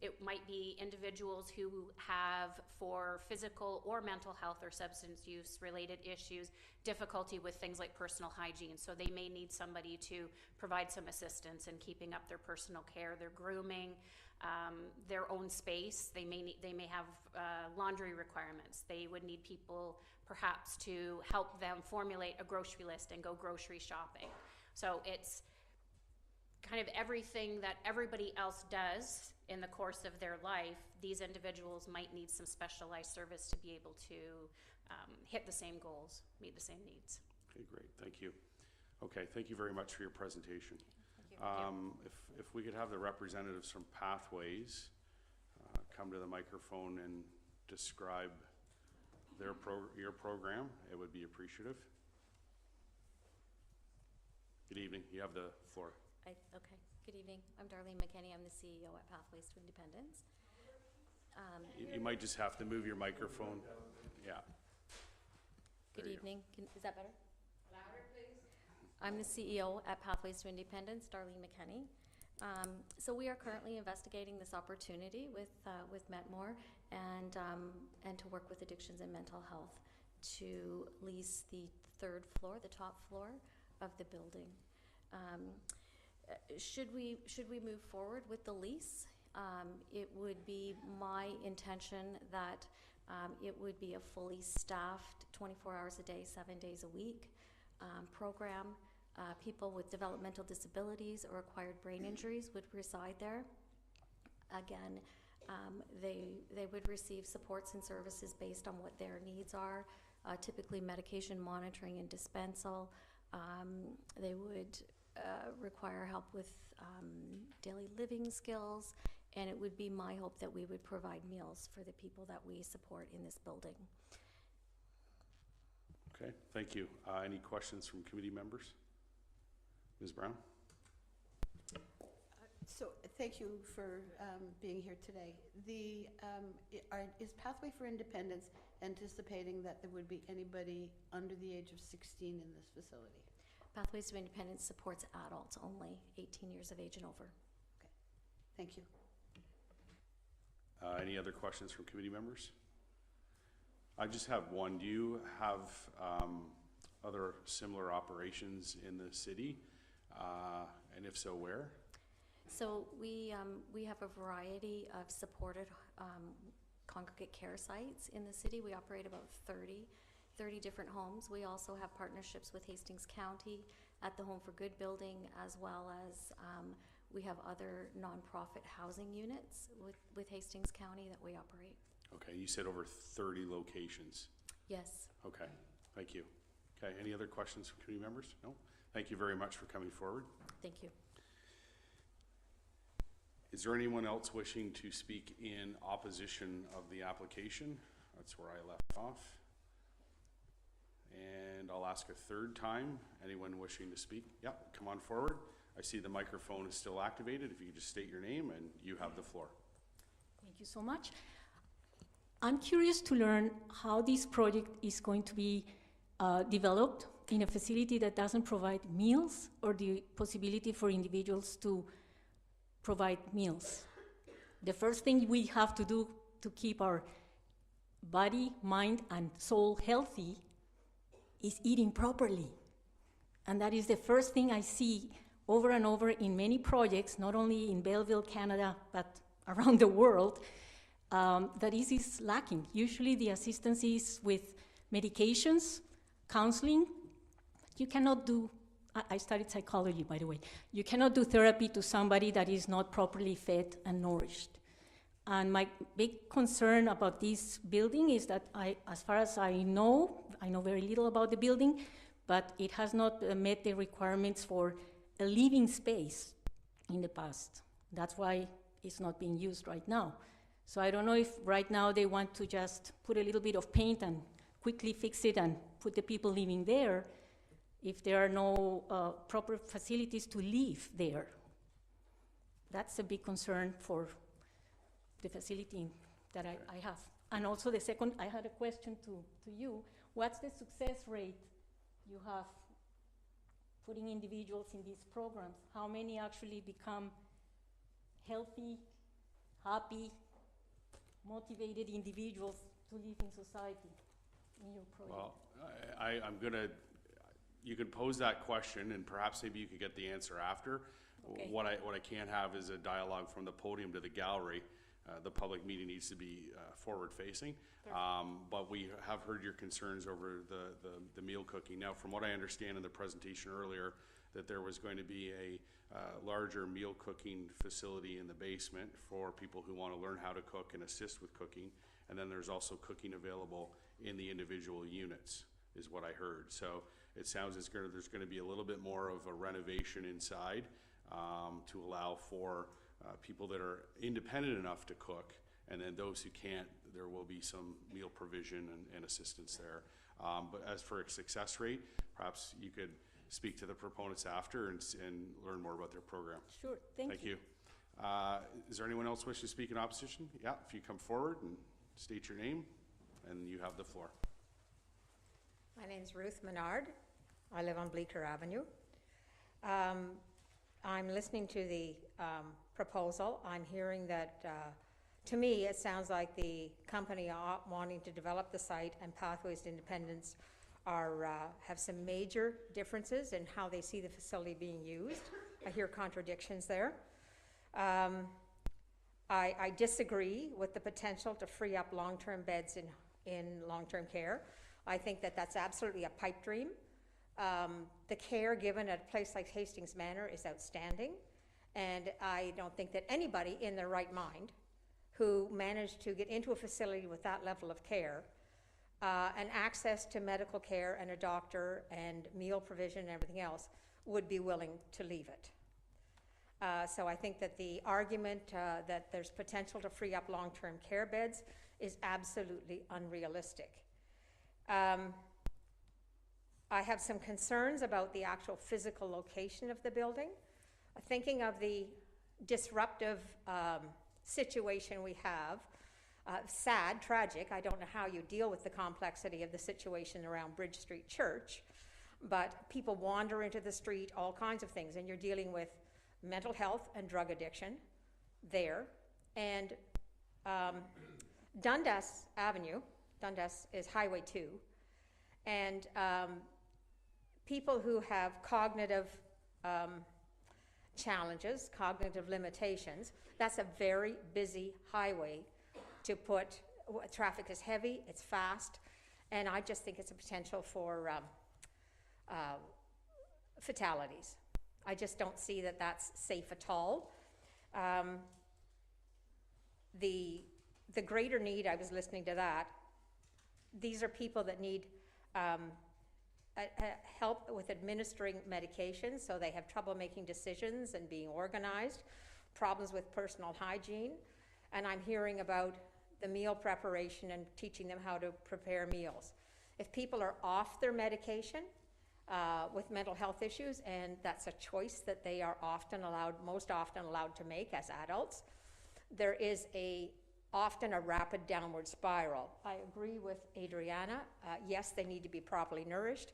It might be individuals who have, for physical or mental health or substance use related issues, difficulty with things like personal hygiene. So they may need somebody to provide some assistance in keeping up their personal care, their grooming, their own space. They may have laundry requirements. They would need people perhaps to help them formulate a grocery list and go grocery shopping. So it's kind of everything that everybody else does in the course of their life. These individuals might need some specialized service to be able to hit the same goals, meet the same needs. Okay, great, thank you. Okay, thank you very much for your presentation. If we could have the representatives from Pathways come to the microphone and describe your program, it would be appreciative. Good evening, you have the floor. Okay, good evening. I'm Darlene McKenney. I'm the CEO at Pathways to Independence. You might just have to move your microphone. Yeah. Good evening. Is that better? Louder, please. I'm the CEO at Pathways to Independence, Darlene McKenney. So we are currently investigating this opportunity with Metmore and to work with Addictions and Mental Health to lease the 3rd floor, the top floor of the building. Should we move forward with the lease? It would be my intention that it would be a fully staffed, 24 hours a day, 7 days a week program. People with developmental disabilities or acquired brain injuries would reside there. Again, they would receive supports and services based on what their needs are, typically medication monitoring and dispensal. They would require help with daily living skills, and it would be my hope that we would provide meals for the people that we support in this building. Okay, thank you. Any questions from committee members? Ms. Brown? So, thank you for being here today. Is Pathway for Independence anticipating that there would be anybody under the age of 16 in this facility? Pathways to Independence supports adults only, 18 years of age and over. Okay, thank you. Any other questions from committee members? I just have one. Do you have other similar operations in the city? And if so, where? So we have a variety of supported congregate care sites in the city. We operate about 30 different homes. We also have partnerships with Hastings County at the Home for Good building, as well as we have other nonprofit housing units with Hastings County that we operate. Okay, you said over 30 locations. Yes. Okay, thank you. Okay, any other questions from committee members? No? Thank you very much for coming forward. Thank you. Is there anyone else wishing to speak in opposition of the application? That's where I left off. And I'll ask a third time. Anyone wishing to speak? Yep, come on forward. I see the microphone is still activated. If you could just state your name and you have the floor. Thank you so much. I'm curious to learn how this project is going to be developed in a facility that doesn't provide meals, or the possibility for individuals to provide meals. The first thing we have to do to keep our body, mind, and soul healthy is eating properly. And that is the first thing I see over and over in many projects, not only in Belleville, Canada, but around the world, that is lacking. Usually the assistance is with medications, counseling. You cannot do, I studied psychology, by the way. You cannot do therapy to somebody that is not properly fed and nourished. And my big concern about this building is that as far as I know very little about the building, but it has not met the requirements for a living space in the past. That's why it's not being used right now. So I don't know if right now they want to just put a little bit of paint and quickly fix it and put the people living there, if there are no proper facilities to live there. That's a big concern for the facility that I have. And also the second, I had a question to you. What's the success rate you have putting individuals in these programs? How many actually become healthy, happy, motivated individuals to live in society in your project? Well, you could pose that question and perhaps maybe you could get the answer after. Okay. What I can't have is a dialogue from the podium to the gallery. The public meeting needs to be forward-facing. But we have heard your concerns over the meal cooking. Now, from what I understand in the presentation earlier, that there was going to be a larger meal cooking facility in the basement for people who want to learn how to cook and assist with cooking. And then there's also cooking available in the individual units, is what I heard. So it sounds as though there's going to be a little bit more of a renovation inside to allow for people that are independent enough to cook, and then those who can't, there will be some meal provision and assistance there. But as for a success rate, perhaps you could speak to the proponents after and learn more about their program. Sure, thank you. Is there anyone else wishing to speak in opposition? Yeah, if you come forward and state your name, and you have the floor. My name is Ruth Menard. I live on Bleecker Avenue. I'm listening to the proposal. I'm hearing that, to me, it sounds like the company wanting to develop the site and Pathways to Independence have some major differences in how they see the facility being used. I hear contradictions there. I disagree with the potential to free up long-term beds in long-term care. I think that that's absolutely a pipe dream. The care given at a place like Hastings Manor is outstanding, and I don't think that anybody in their right mind who managed to get into a facility with that level of care and access to medical care and a doctor and meal provision and everything else would be willing to leave it. So I think that the argument that there's potential to free up long-term care beds is absolutely unrealistic. I have some concerns about the actual physical location of the building. Thinking of the disruptive situation we have, sad, tragic. I don't know how you deal with the complexity of the situation around Bridge Street Church, but people wander into the street, all kinds of things, and you're dealing with mental health and drug addiction there. And Dundas Avenue, Dundas is Highway 2, and people who have cognitive challenges, cognitive limitations, that's a very busy highway to put, traffic is heavy, it's fast, and I just think it's a potential for fatalities. I just don't see that that's safe at all. The greater need, I was listening to that, these are people that need help with administering medications, so they have trouble making decisions and being organized, problems with personal hygiene, and I'm hearing about the meal preparation and teaching them how to prepare meals. If people are off their medication with mental health issues, and that's a choice that they are most often allowed to make as adults, there is often a rapid downward spiral. I agree with Adriana. Yes, they need to be properly nourished.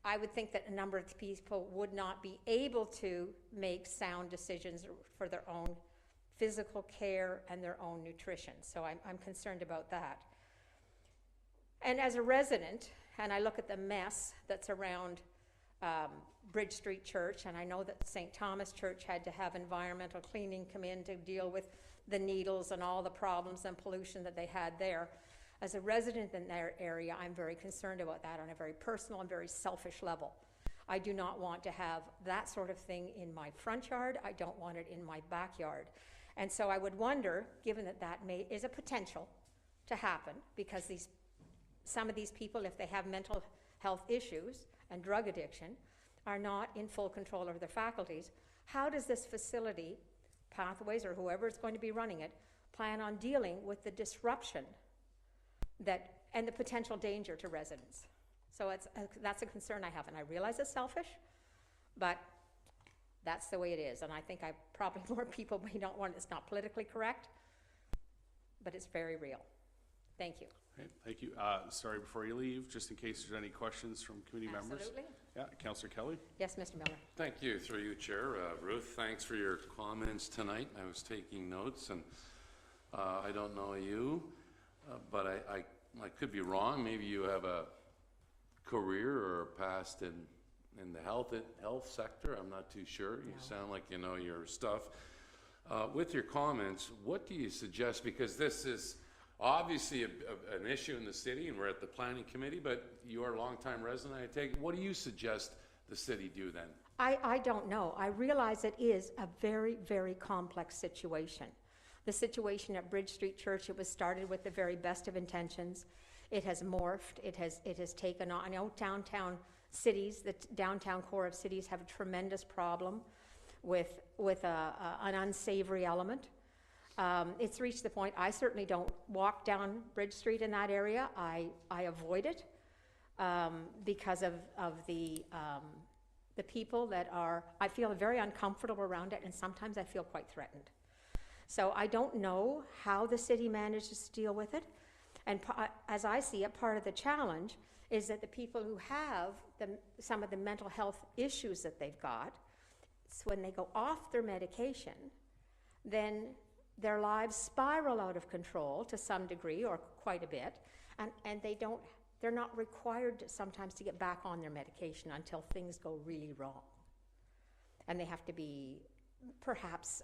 I would think that a number of people would not be able to make sound decisions for their own physical care and their own nutrition. So I'm concerned about that. And as a resident, and I look at the mess that's around Bridge Street Church, and I know that St. Thomas Church had to have environmental cleaning come in to deal with the needles and all the problems and pollution that they had there. As a resident in their area, I'm very concerned about that on a very personal and very selfish level. I do not want to have that sort of thing in my front yard. I don't want it in my backyard. And so I would wonder, given that that is a potential to happen, because some of these people, if they have mental health issues and drug addiction, are not in full control of their faculties, how does this facility, Pathways or whoever is going to be running it, plan on dealing with the disruption and the potential danger to residents? So that's a concern I have, and I realize it's selfish, but that's the way it is. And I think probably more people may not want, it's not politically correct, but it's very real. Thank you. Okay, thank you. Sorry, before you leave, just in case there's any questions from committee members. Absolutely. Yeah, Councillor Kelly. Yes, Mr. Miller. Thank you, through you, Chair. Ruth, thanks for your comments tonight. I was taking notes, and I don't know you, but I could be wrong. Maybe you have a career or a past in the health sector. I'm not too sure. You sound like you know your stuff. With your comments, what do you suggest? Because this is obviously an issue in the city, and we're at the planning committee, but you are a longtime resident, I take it. What do you suggest the city do then? I don't know. I realize it is a very, very complex situation. The situation at Bridge Street Church, it was started with the very best of intentions. It has morphed. It has taken on. I know downtown cities, the downtown core of cities, have a tremendous problem with an unsavory element. It's reached the point, I certainly don't walk down Bridge Street in that area. I avoid it because of the people that are, I feel very uncomfortable around it, and sometimes I feel quite threatened. So I don't know how the city manages to deal with it. And as I see it, part of the challenge is that the people who have some of the mental health issues that they've got, so when they go off their medication, then their lives spiral out of control to some degree or quite a bit, and they're not required sometimes to get back on their medication until things go really wrong. And they have to be perhaps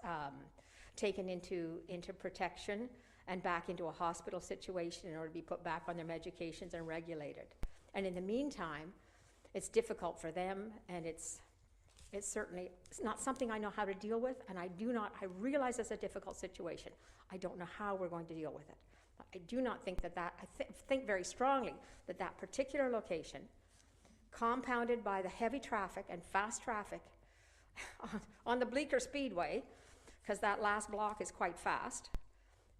taken into protection and back into a hospital situation in order to be put back on their medications and regulated. And in the meantime, it's difficult for them, and it's not something I know how to deal with, and I realize it's a difficult situation. I don't know how we're going to deal with it. I do not think I think very strongly that that particular location, compounded by the heavy traffic and fast traffic on the Bleecker Speedway, because that last block is quite fast,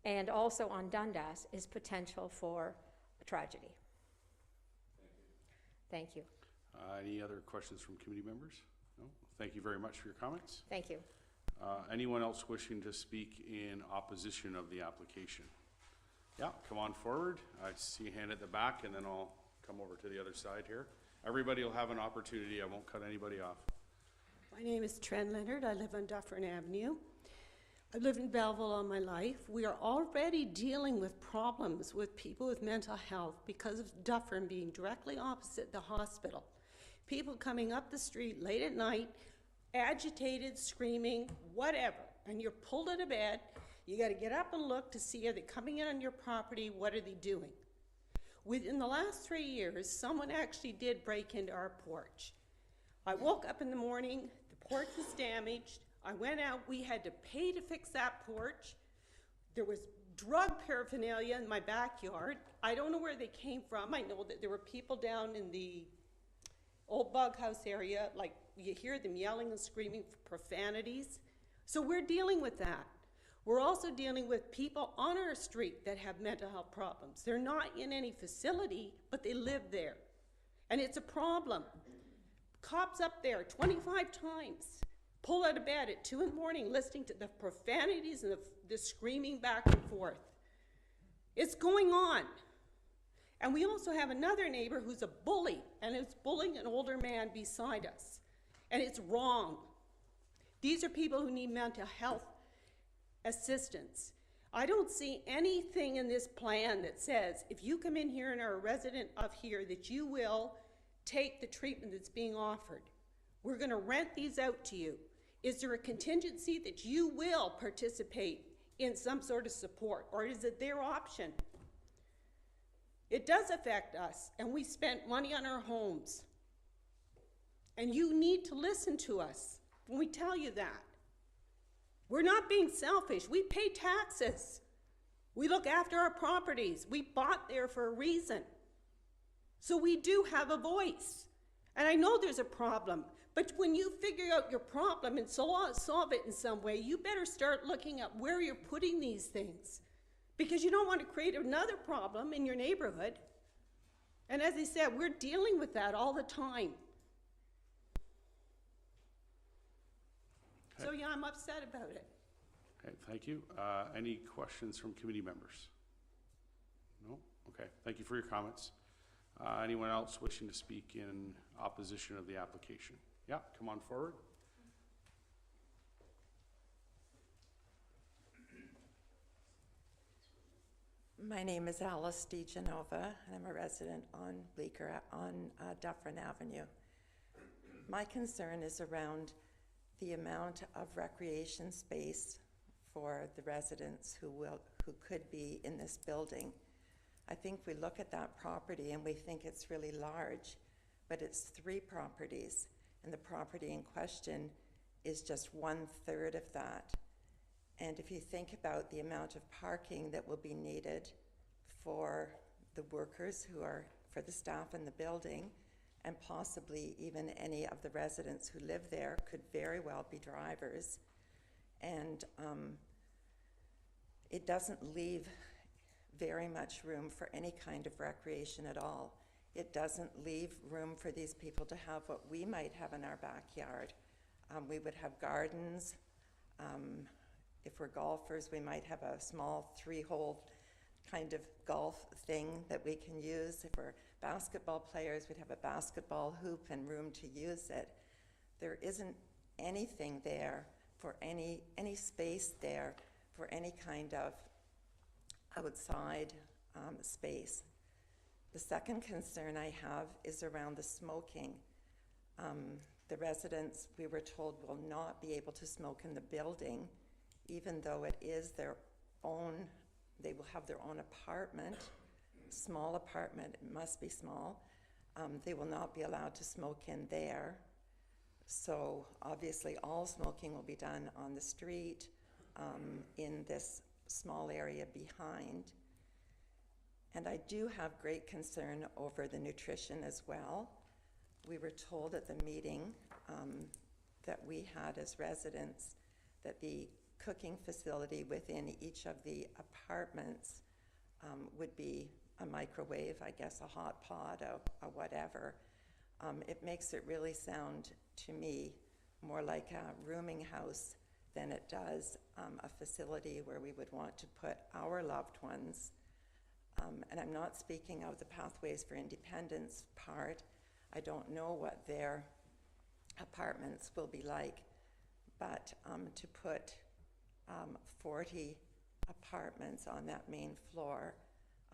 and also on Dundas, is potential for a tragedy. Thank you. Any other questions from committee members? No? Thank you very much for your comments. Thank you. Anyone else wishing to speak in opposition of the application? Yeah, come on forward. I see a hand at the back, and then I'll come over to the other side here. Everybody will have an opportunity. I won't cut anybody off. My name is Tren Leonard. I live on Dufferin Avenue. I've lived in Belleville all my life. We are already dealing with problems with people with mental health because of Dufferin being directly opposite the hospital. People coming up the street late at night, agitated, screaming, whatever, and you're pulled out of bed. You got to get up and look to see, are they coming in on your property? What are they doing? Within the last 3 years, someone actually did break into our porch. I woke up in the morning, the porch was damaged. I went out, we had to pay to fix that porch. There was drug paraphernalia in my backyard. I don't know where they came from. I know that there were people down in the old bug house area, like you hear them yelling and screaming profanities. So we're dealing with that. We're also dealing with people on our street that have mental health problems. They're not in any facility, but they live there. And it's a problem. Cops up there 25 times, pull out of bed at 2 in the morning listening to the profanities and the screaming back and forth. It's going on. And we also have another neighbor who's a bully and is bullying an older man beside us. And it's wrong. These are people who need mental health assistance. I don't see anything in this plan that says if you come in here and are a resident of here that you will take the treatment that's being offered. We're going to rent these out to you. Is there a contingency that you will participate in some sort of support, or is it their option? It does affect us, and we spent money on our homes. And you need to listen to us when we tell you that. We're not being selfish. We pay taxes. We look after our properties. We bought there for a reason. So we do have a voice. And I know there's a problem, but when you figure out your problem and solve it in some way, you better start looking at where you're putting these things, because you don't want to create another problem in your neighborhood. And as I said, we're dealing with that all the time. Okay. So yeah, I'm upset about it. Okay, thank you. Any questions from committee members? No? Okay, thank you for your comments. Anyone else wishing to speak in opposition of the application? Yeah, come on forward. My name is Alice DeGenova, and I'm a resident on Bleecker on Dufferin Avenue. My concern is around the amount of recreation space for the residents who could be in this building. I think we look at that property and we think it's really large, but it's 3 properties, and the property in question is just 1/3 of that. And if you think about the amount of parking that will be needed for the workers for the staff in the building, and possibly even any of the residents who live there could very well be drivers. And it doesn't leave very much room for any kind of recreation at all. It doesn't leave room for these people to have what we might have in our backyard. We would have gardens. If we're golfers, we might have a small 3-hole kind of golf thing that we can use. If we're basketball players, we'd have a basketball hoop and room to use it. There isn't anything there for any space there for any kind of outside space. The second concern I have is around the smoking. The residents, we were told, will not be able to smoke in the building, even though it is their own, they will have their own apartment, small apartment, it must be small, they will not be allowed to smoke in there. So obviously all smoking will be done on the street, in this small area behind. And I do have great concern over the nutrition as well. We were told at the meeting that we had as residents that the cooking facility within each of the apartments would be a microwave, I guess a hot pot, a whatever. It makes it really sound to me more like a rooming house than it does a facility where we would want to put our loved ones. And I'm not speaking of the Pathways for Independence part. I don't know what their apartments will be like, but to put 40 apartments on that main floor,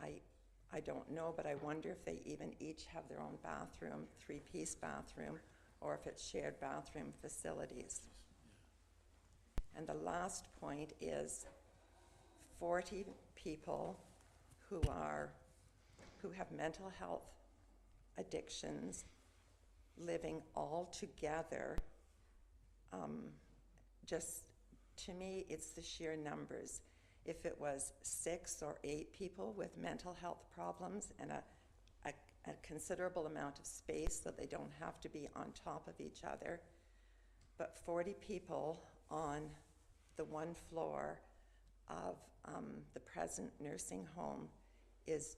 I don't know, but I wonder if they even each have their own bathroom, three-piece bathroom, or if it's shared bathroom facilities. And the last point is 40 people who have mental health addictions living all together. Just to me, it's the sheer numbers. If it was 6 or 8 people with mental health problems and a considerable amount of space so they don't have to be on top of each other, but 40 people on the one floor of the present nursing home is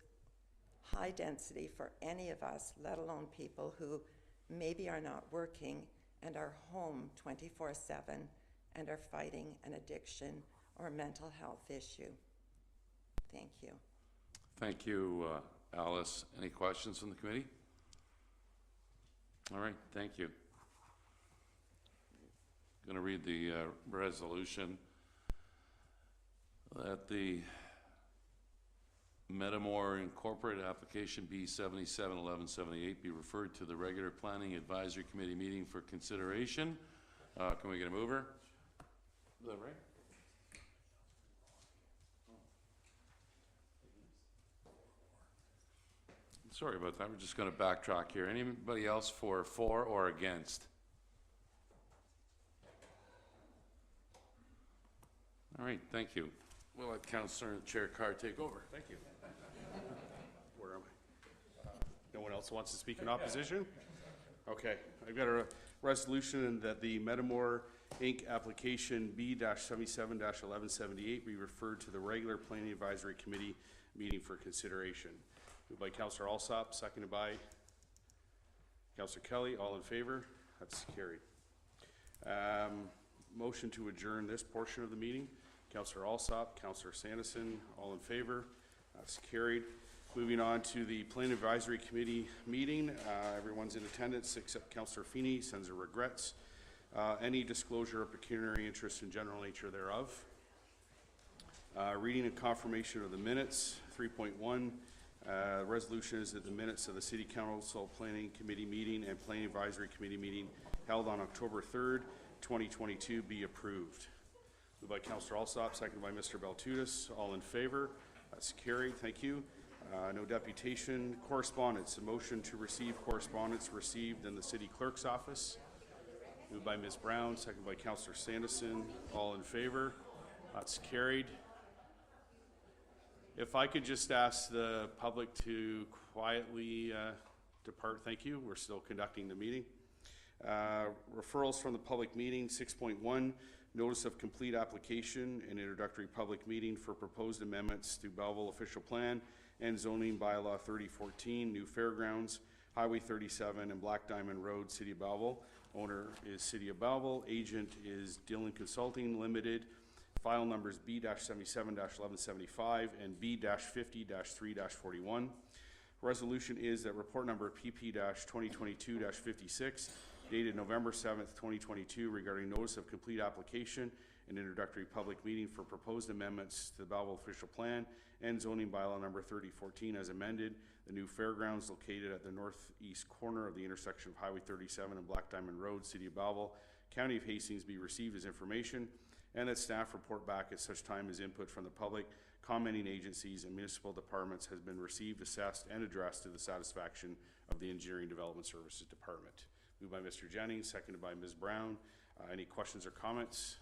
high density for any of us, let alone people who maybe are not working and are home 24/7 and are fighting an addiction or a mental health issue. Thank you. Thank you, Alice. Any questions from the committee? All right, thank you. Going to read the resolution that the Metamor Incorporated application B 771178 be referred to the regular Planning Advisory Committee meeting for consideration. Can we get a mover? Is that right? Sorry about that. We're just going to backtrack here. Anybody else for or against? All right, thank you. We'll let Councillor Chair Carr take over. Thank you. Where am I? No one else wants to speak in opposition? Okay, I've got a resolution that the Metamor Inc. application B-77-1178 be referred to the regular Planning Advisory Committee meeting for consideration. Moved by Councillor Alsop, seconded by Councillor Kelly. All in favor? That's carried. Motion to adjourn this portion of the meeting. Councillor Alsop, Councillor Sanderson, all in favor? That's carried. Moving on to the Plan Advisory Committee meeting. Everyone's in attendance except Councillor Feeney, sends her regrets. Any disclosure of pecuniary interest in general nature thereof. Reading and confirmation of the minutes. 3.1. Resolution is that the minutes of the City Council Planning Committee meeting and Planning Advisory Committee meeting held on October 3rd, 2022 be approved. Moved by Councillor Alsop, seconded by Mr. Baltutis. All in favor? That's carried. Thank you. No deputation. Correspondence. A motion to receive correspondence received in the City Clerk's office. Moved by Ms. Brown, seconded by Councillor Sanderson. All in favor? That's carried. If I could just ask the public to quietly depart, thank you. We're still conducting the meeting. Referrals from the public meeting. 6.1, notice of complete application and introductory public meeting for proposed amendments to Belleville Official Plan and Zoning Bylaw 3014, New Fairgrounds, Highway 37 and Black Diamond Road, City of Belleville. Owner is City of Belleville. Agent is Dillon Consulting Limited. File numbers B-77-1175 and B-50-3-41. Resolution is that report number PP-2022-56 dated November 7th, 2022 regarding notice of complete application and introductory public meeting for proposed amendments to the Belleville Official Plan and Zoning Bylaw number 3014 as amended. The new fairgrounds located at the northeast corner of the intersection of Highway 37 and Black Diamond Road, City of Belleville, County of Hastings be received as information and that staff report back at such time as input from the public, commenting agencies, and municipal departments has been received, assessed, and addressed to the satisfaction of the Engineering Development Services Department. Moved by Mr. Jennings, seconded by Ms. Brown. Any questions or comments?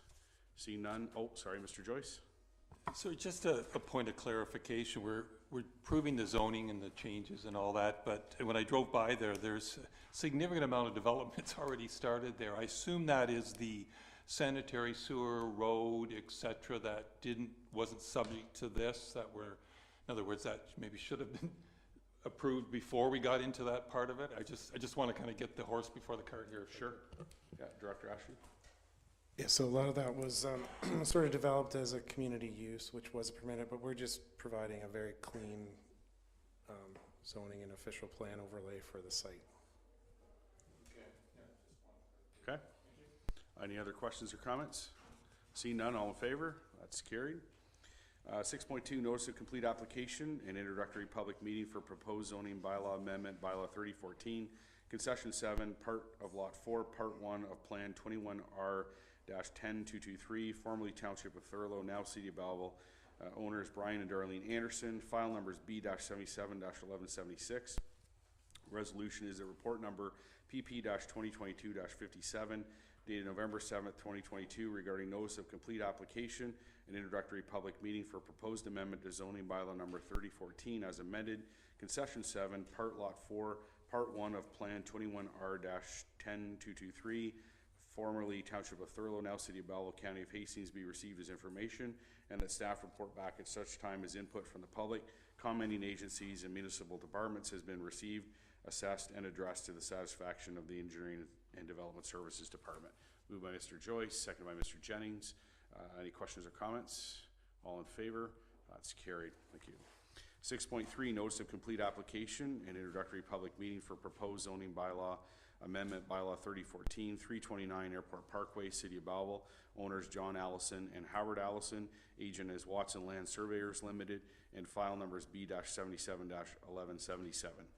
Seeing none. Oh, sorry, Mr. Joyce. So just a point of clarification, we're proving the zoning and the changes and all that, but when I drove by there, there's a significant amount of developments already started there. I assume that is the sanitary sewer, road, et cetera, that wasn't subject to this, that were, in other words, that maybe should have been approved before we got into that part of it. I just want to kind of get the horse before the cart here. Sure. Yeah, Director Ashley. Yeah, so a lot of that was sort of developed as a community use, which was permitted, but we're just providing a very clean zoning and official plan overlay for the site. Okay. Any other questions or comments? Seeing none, all in favor? That's carried. 6.2, notice of complete application and introductory public meeting for proposed zoning bylaw amendment, bylaw 3014, concession 7, part of lot 4, part 1 of plan 21R-10223, formerly Township of Thurlow, now City of Belleville. Owners Brian and Darlene Anderson. File numbers B-77-1176. Resolution is a report number PP-2022-57, dated November 7th, 2022, regarding notice of complete application and introductory public meeting for proposed amendment to zoning bylaw number 3014 as amended, concession 7, part lot 4, part 1 of plan 21R-10223, formerly Township of Thurlow, now City of Belleville, County of Hastings, be received as information, and that staff report back at such time as input from the public, commenting agencies, and municipal departments has been received, assessed, and addressed to the satisfaction of the Engineering and Development Services Department. Moved by Mr. Joyce, seconded by Mr. Jennings. Any questions or comments? All in favor? That's carried. Thank you. 6.3, notice of complete application and introductory public meeting for proposed zoning bylaw amendment, bylaw 3014, 329 Airport Parkway, City of Belleville. Owners John Allison and Howard Allison. Agent is Watson Land Surveyors Limited, and file numbers B-77-1177.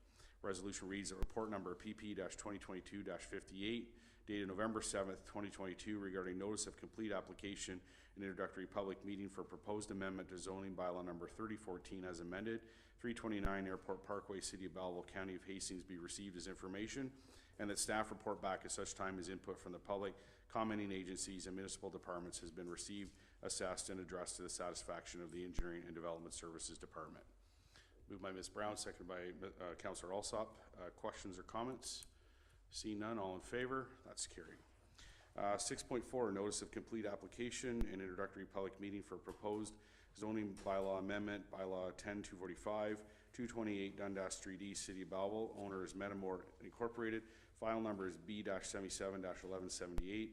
Resolution reads that report number PP-2022-58, dated November 7th, 2022, regarding notice of complete application and introductory public meeting for proposed amendment to zoning bylaw number 3014 as amended, 329 Airport Parkway, City of Belleville, County of Hastings, be received as information, and that staff report back at such time as input from the public, commenting agencies, and municipal departments has been received, assessed, and addressed to the satisfaction of the Engineering and Development Services Department. Moved by Ms. Brown, seconded by Councillor Alsop. Questions or comments? See none, all in favor? That's carried. 6.4, notice of complete application and introductory public meeting for proposed zoning bylaw amendment, bylaw 10-245, 228 Dundas Street East, City of Belleville. Owner is Metamore Incorporated. File number is B-77-1178.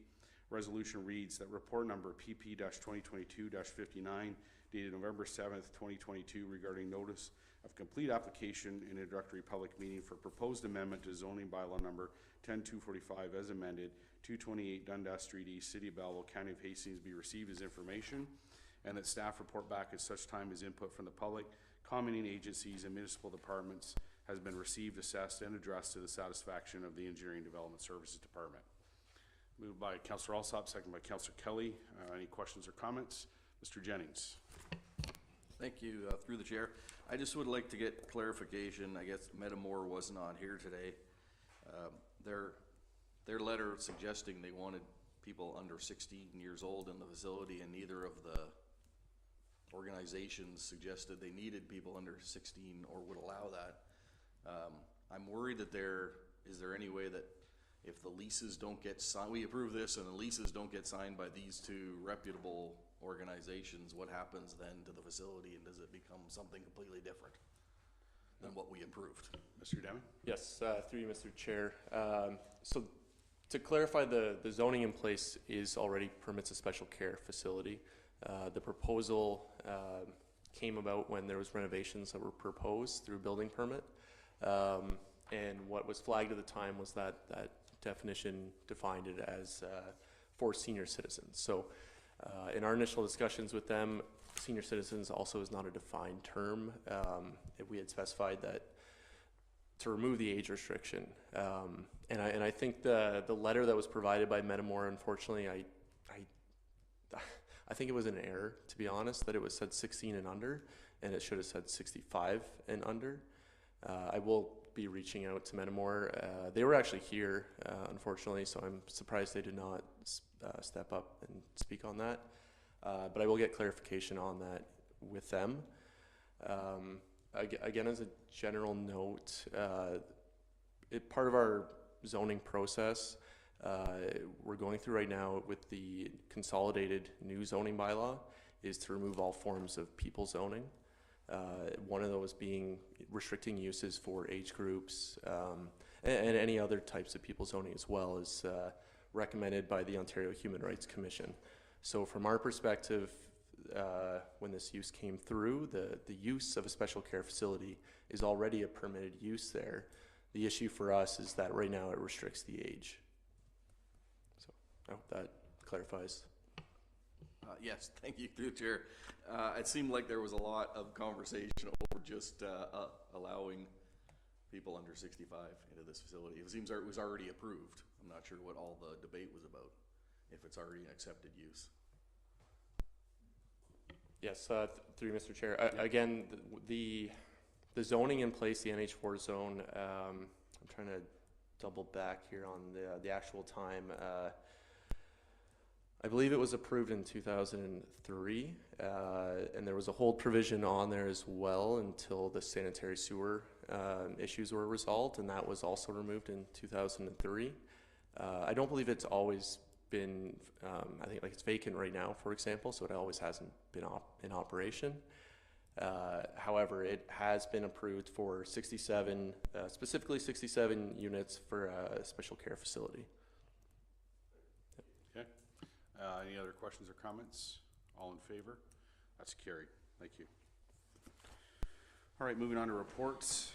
Resolution reads that report number PP-2022-59, dated November 7th, 2022, regarding notice of complete application and introductory public meeting for proposed amendment to zoning bylaw number 10-245 as amended, 228 Dundas Street East, City of Belleville, County of Hastings, be received as information, and that staff report back at such time as input from the public, commenting agencies, and municipal departments has been received, assessed, and addressed to the satisfaction of the Engineering Development Services Department. Moved by Councillor Alsop, seconded by Councillor Kelly. Any questions or comments? Mr. Jennings. Thank you, through the chair. I just would like to get clarification. I guess Metamore wasn't on here today. Their letter suggesting they wanted people under 16 years old in the facility, and neither of the organizations suggested they needed people under 16 or would allow that. I'm worried that is there any way that if the leases don't get signed, we approve this and the leases don't get signed by these two reputable organizations, what happens then to the facility, and does it become something completely different than what we approved? Mr. Deming? Yes, through you, Mr. Chair. So to clarify, the zoning in place already permits a special care facility. The proposal came about when there was renovations that were proposed through building permit. And what was flagged at the time was that definition defined it as for senior citizens. So in our initial discussions with them, senior citizens also is not a defined term. If we had specified that to remove the age restriction. And I think the letter that was provided by Metamore, unfortunately, I think it was an error, to be honest, that it was said 16 and under, and it should have said 65 and under. I will be reaching out to Metamor. They were actually here, unfortunately, so I'm surprised they did not step up and speak on that. But I will get clarification on that with them. Again, as a general note, part of our zoning process we're going through right now with the consolidated new zoning bylaw is to remove all forms of people zoning. One of those being restricting uses for age groups and any other types of people zoning as well, as recommended by the Ontario Human Rights Commission. So from our perspective, when this use came through, the use of a special care facility is already a permitted use there. The issue for us is that right now it restricts the age. So I hope that clarifies. Yes, thank you, through the chair. It seemed like there was a lot of conversation over just allowing people under 65 into this facility. It seems it was already approved. I'm not sure what all the debate was about, if it's already an accepted use. Yes, through Mr. Chair. Again, the zoning in place, the NH4 zone, I'm trying to double back here on the actual time. I believe it was approved in 2003, and there was a hold provision on there as well until the sanitary sewer issues were resolved, and that was also removed in 2003. I don't believe it's always been, I think like it's vacant right now, for example, so it always hasn't been in operation. However, it has been approved for 67, specifically 67 units for a special care facility. Okay. Any other questions or comments? All in favor? That's carried. Thank you. All right, moving on to reports.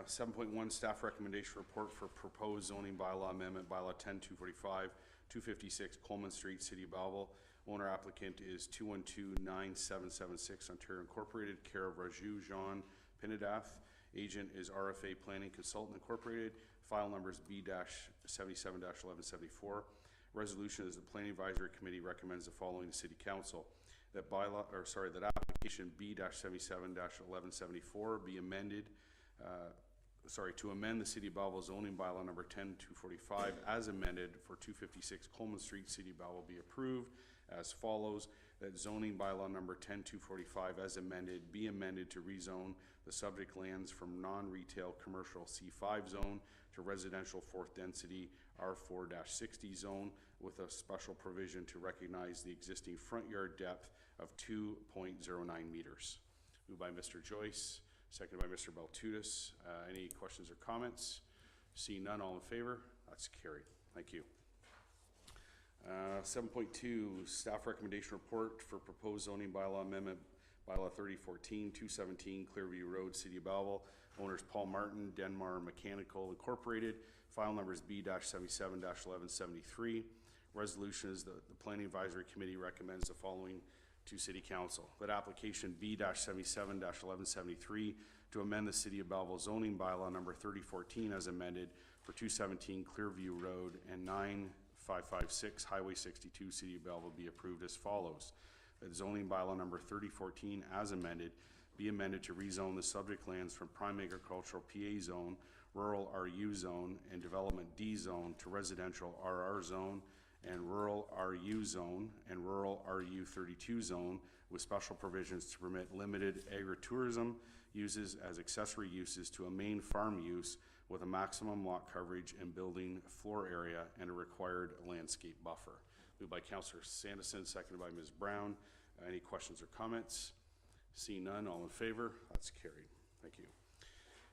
7.1 staff recommendation report for proposed zoning bylaw amendment, bylaw 10-245, 256 Coleman Street, City of Belleville. Owner applicant is 2129776 Ontario Incorporated, care of Raju Jean Pinadath. Agent is RFA Planning Consultant Incorporated. File number is B-77-1174. Resolution is the Planning Advisory Committee recommends the following to City Council: that application B-77-1174 be amended, to amend the City of Belleville zoning bylaw number 10-245 as amended for 256 Coleman Street, City of Belleville be approved as follows: that zoning bylaw number 10-245 as amended be amended to rezone the subject lands from non-retail commercial C5 zone to residential fourth density R4-60 zone with a special provision to recognize the existing front yard depth of 2.09 meters. Moved by Mr. Joyce, seconded by Mr. Baltutis. Any questions or comments? Seeing none, all in favor? That's carried. Thank you. 7.2 staff recommendation report for proposed zoning bylaw amendment, bylaw 3014, 217 Clearview Road, City of Belleville. Owners Paul Martin, Denmar Mechanical Incorporated. File number is B-77-1173. Resolution is the Planning Advisory Committee recommends the following to City Council: that application B-77-1173 to amend the City of Belleville zoning bylaw number 3014 as amended for 217 Clearview Road and 9556 Highway 62 City of Belleville be approved as follows: that zoning bylaw number 3014 as amended be amended to rezone the subject lands from prime agricultural PA zone, rural RU zone, and development D zone to residential RR zone and rural RU zone and rural RU 32 zone with special provisions to permit limited agritourism uses as accessory uses to a main farm use with a maximum lot coverage and building floor area and a required landscape buffer. Moved by Councillor Sandison, seconded by Ms. Brown. Any questions or comments? Seeing none, all in favor? That's carried. Thank you.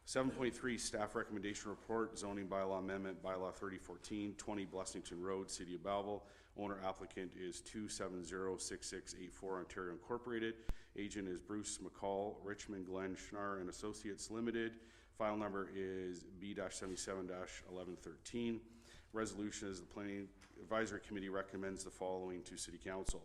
7.3 staff recommendation report, zoning bylaw amendment, bylaw 3014, 20 Blessington Road, City of Belleville. Owner applicant is 2706684 Ontario Incorporated. Agent is Bruce McCall, Richmond Glen Schnarr and Associates Limited. File number is B-77-1113. Resolution is the Planning Advisory Committee recommends the following to City Council: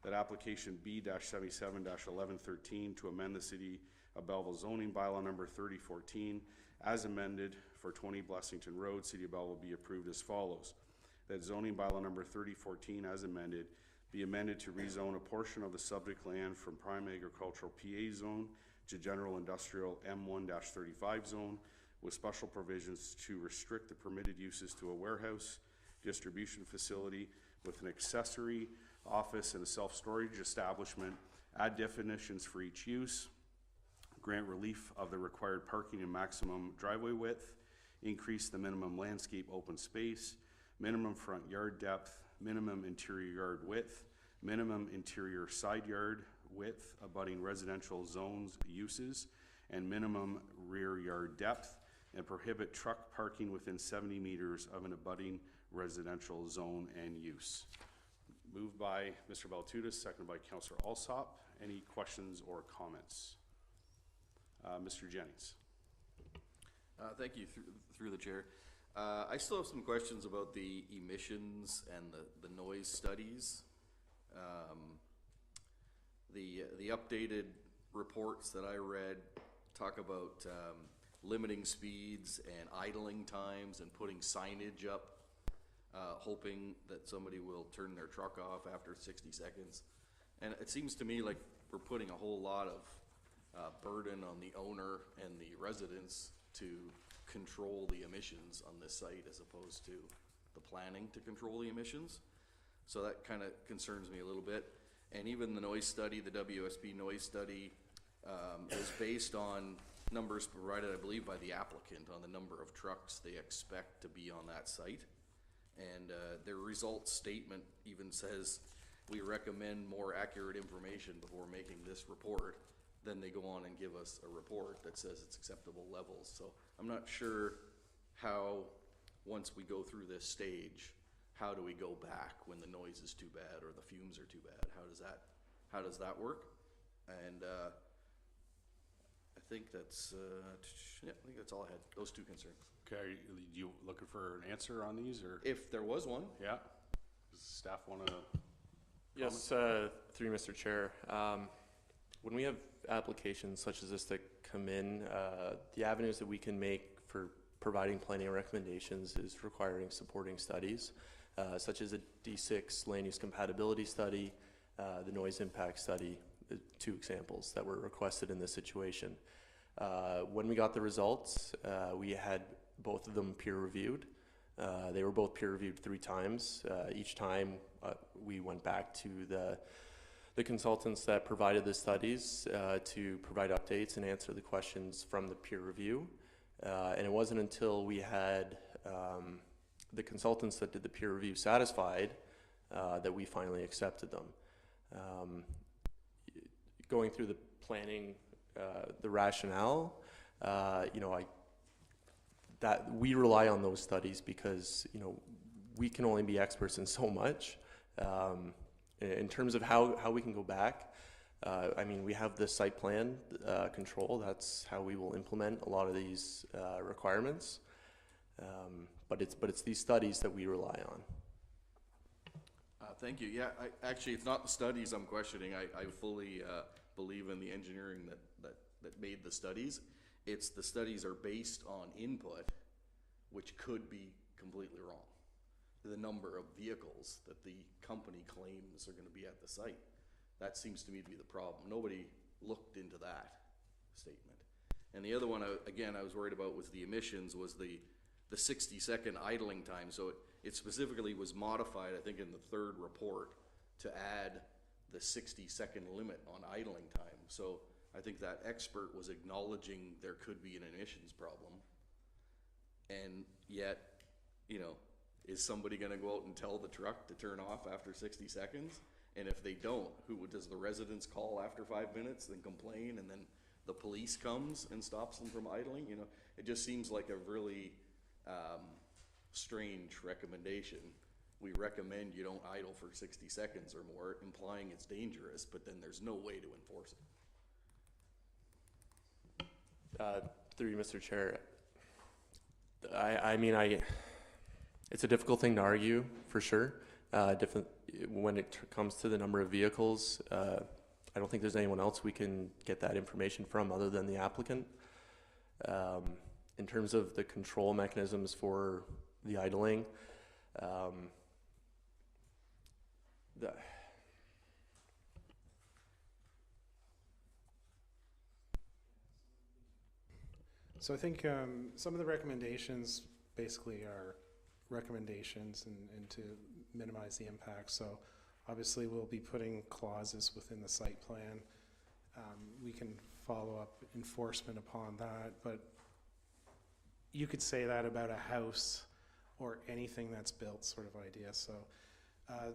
that application B-77-1113 to amend the City of Belleville zoning bylaw number 3014 as amended for 20 Blessington Road, City of Belleville be approved as follows: that zoning bylaw number 3014 as amended be amended to rezone a portion of the subject land from prime agricultural PA zone to general industrial M1-35 zone with special provisions to restrict the permitted uses to a warehouse, distribution facility with an accessory office and a self-storage establishment, add definitions for each use, grant relief of the required parking and maximum driveway width, increase the minimum landscape open space, minimum front yard depth, minimum interior yard width, minimum interior side yard width abutting residential zones uses, and minimum rear yard depth, and prohibit truck parking within 70 meters of an abutting residential zone and use. Moved by Mr. Baltutis, seconded by Councillor Alsop. Any questions or comments? Mr. Jennings. Thank you, through the chair. I still have some questions about the emissions and the noise studies. The updated reports that I read talk about limiting speeds and idling times and putting signage up, hoping that somebody will turn their truck off after 60 seconds. And it seems to me like we're putting a whole lot of burden on the owner and the residents to control the emissions on this site as opposed to the planning to control the emissions. So that kind of concerns me a little bit. And even the noise study, the WSP noise study, is based on numbers provided, I believe, by the applicant on the number of trucks they expect to be on that site. And their results statement even says, we recommend more accurate information before making this report. Then they go on and give us a report that says it's acceptable levels. So I'm not sure how, once we go through this stage, how do we go back when the noise is too bad or the fumes are too bad? How does that work? And I think that's yeah, I think that's all I had. Those two concerns. Okay, are you looking for an answer on these, or? If there was one. Yeah. Does staff want to? Yes, through Mr. Chair. When we have applications such as this that come in, the avenues that we can make for providing planning recommendations is requiring supporting studies, such as a D6 land use compatibility study, the noise impact study, the two examples that were requested in this situation. When we got the results, we had both of them peer reviewed. They were both peer reviewed 3 times. Each time we went back to the consultants that provided the studies to provide updates and answer the questions from the peer review. And it wasn't until we had the consultants that did the peer review satisfied that we finally accepted them. Going through the planning, the rationale, you know, that we rely on those studies because, you know, we can only be experts in so much. In terms of how we can go back, I mean, we have the site plan control. That's how we will implement a lot of these requirements. But it's these studies that we rely on. Thank you. Yeah, actually, it's not the studies I'm questioning. I fully believe in the engineering that made the studies. It's the studies are based on input, which could be completely wrong. The number of vehicles that the company claims are going to be at the site. That seems to me to be the problem. Nobody looked into that statement. And the other one, again, I was worried about was the emissions, was the 60-second idling time. So it specifically was modified, I think, in the 3rd report to add the 60-second limit on idling time. So I think that expert was acknowledging there could be an emissions problem. And yet, you know, is somebody going to go out and tell the truck to turn off after 60 seconds? And if they don't, does the residents call after 5 minutes and complain, and then the police comes and stops them from idling? You know, it just seems like a really strange recommendation. We recommend you don't idle for 60 seconds or more, implying it's dangerous, but then there's no way to enforce it. Through you, Mr. Chair, I mean, it's a difficult thing to argue, for sure. When it comes to the number of vehicles, I don't think there's anyone else we can get that information from other than the applicant. In terms of the control mechanisms for the idling, So I think some of the recommendations basically are recommendations and to minimize the impact. So obviously we'll be putting clauses within the site plan. We can follow up enforcement upon that, but you could say that about a house or anything that's built sort of idea. So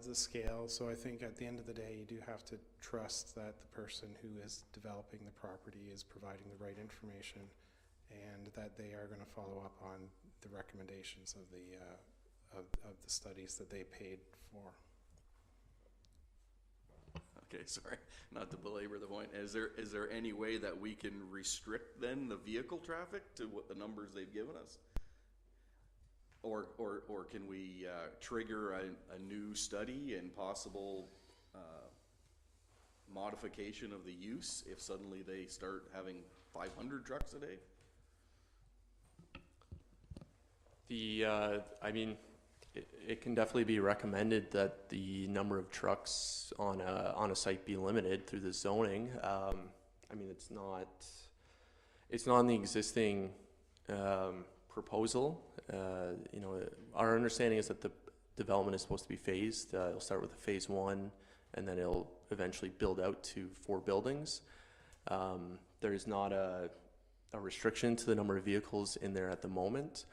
the scale, so I think at the end of the day, you do have to trust that the person who is developing the property is providing the right information and that they are going to follow up on the recommendations of the studies that they paid for. Okay, sorry, not to belabor the point. Is there any way that we can restrict then the vehicle traffic to what the numbers they've given us? Or can we trigger a new study and possible modification of the use if suddenly they start having 500 trucks a day? I mean, it can definitely be recommended that the number of trucks on a site be limited through the zoning. I mean, it's not in the existing proposal. You know, our understanding is that the development is supposed to be phased. It'll start with a phase 1, and then it'll eventually build out to 4 buildings. There is not a restriction to the number of vehicles in there at the moment.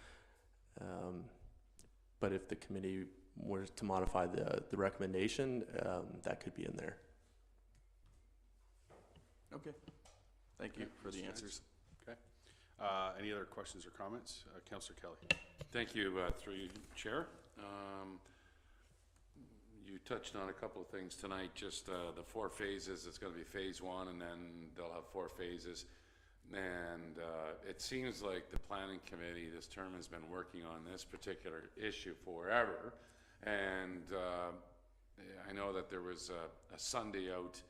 But if the committee were to modify the recommendation, that could be in there. Okay. Thank you for the answers. Okay. Any other questions or comments? Councillor Kelly. Thank you, through you, Chair. You touched on a couple of things tonight, just the 4 phases. It's going to be phase 1, and then they'll have 4 phases. And it seems like the planning committee this term has been working on this particular issue forever. And I know that there was a Sunday out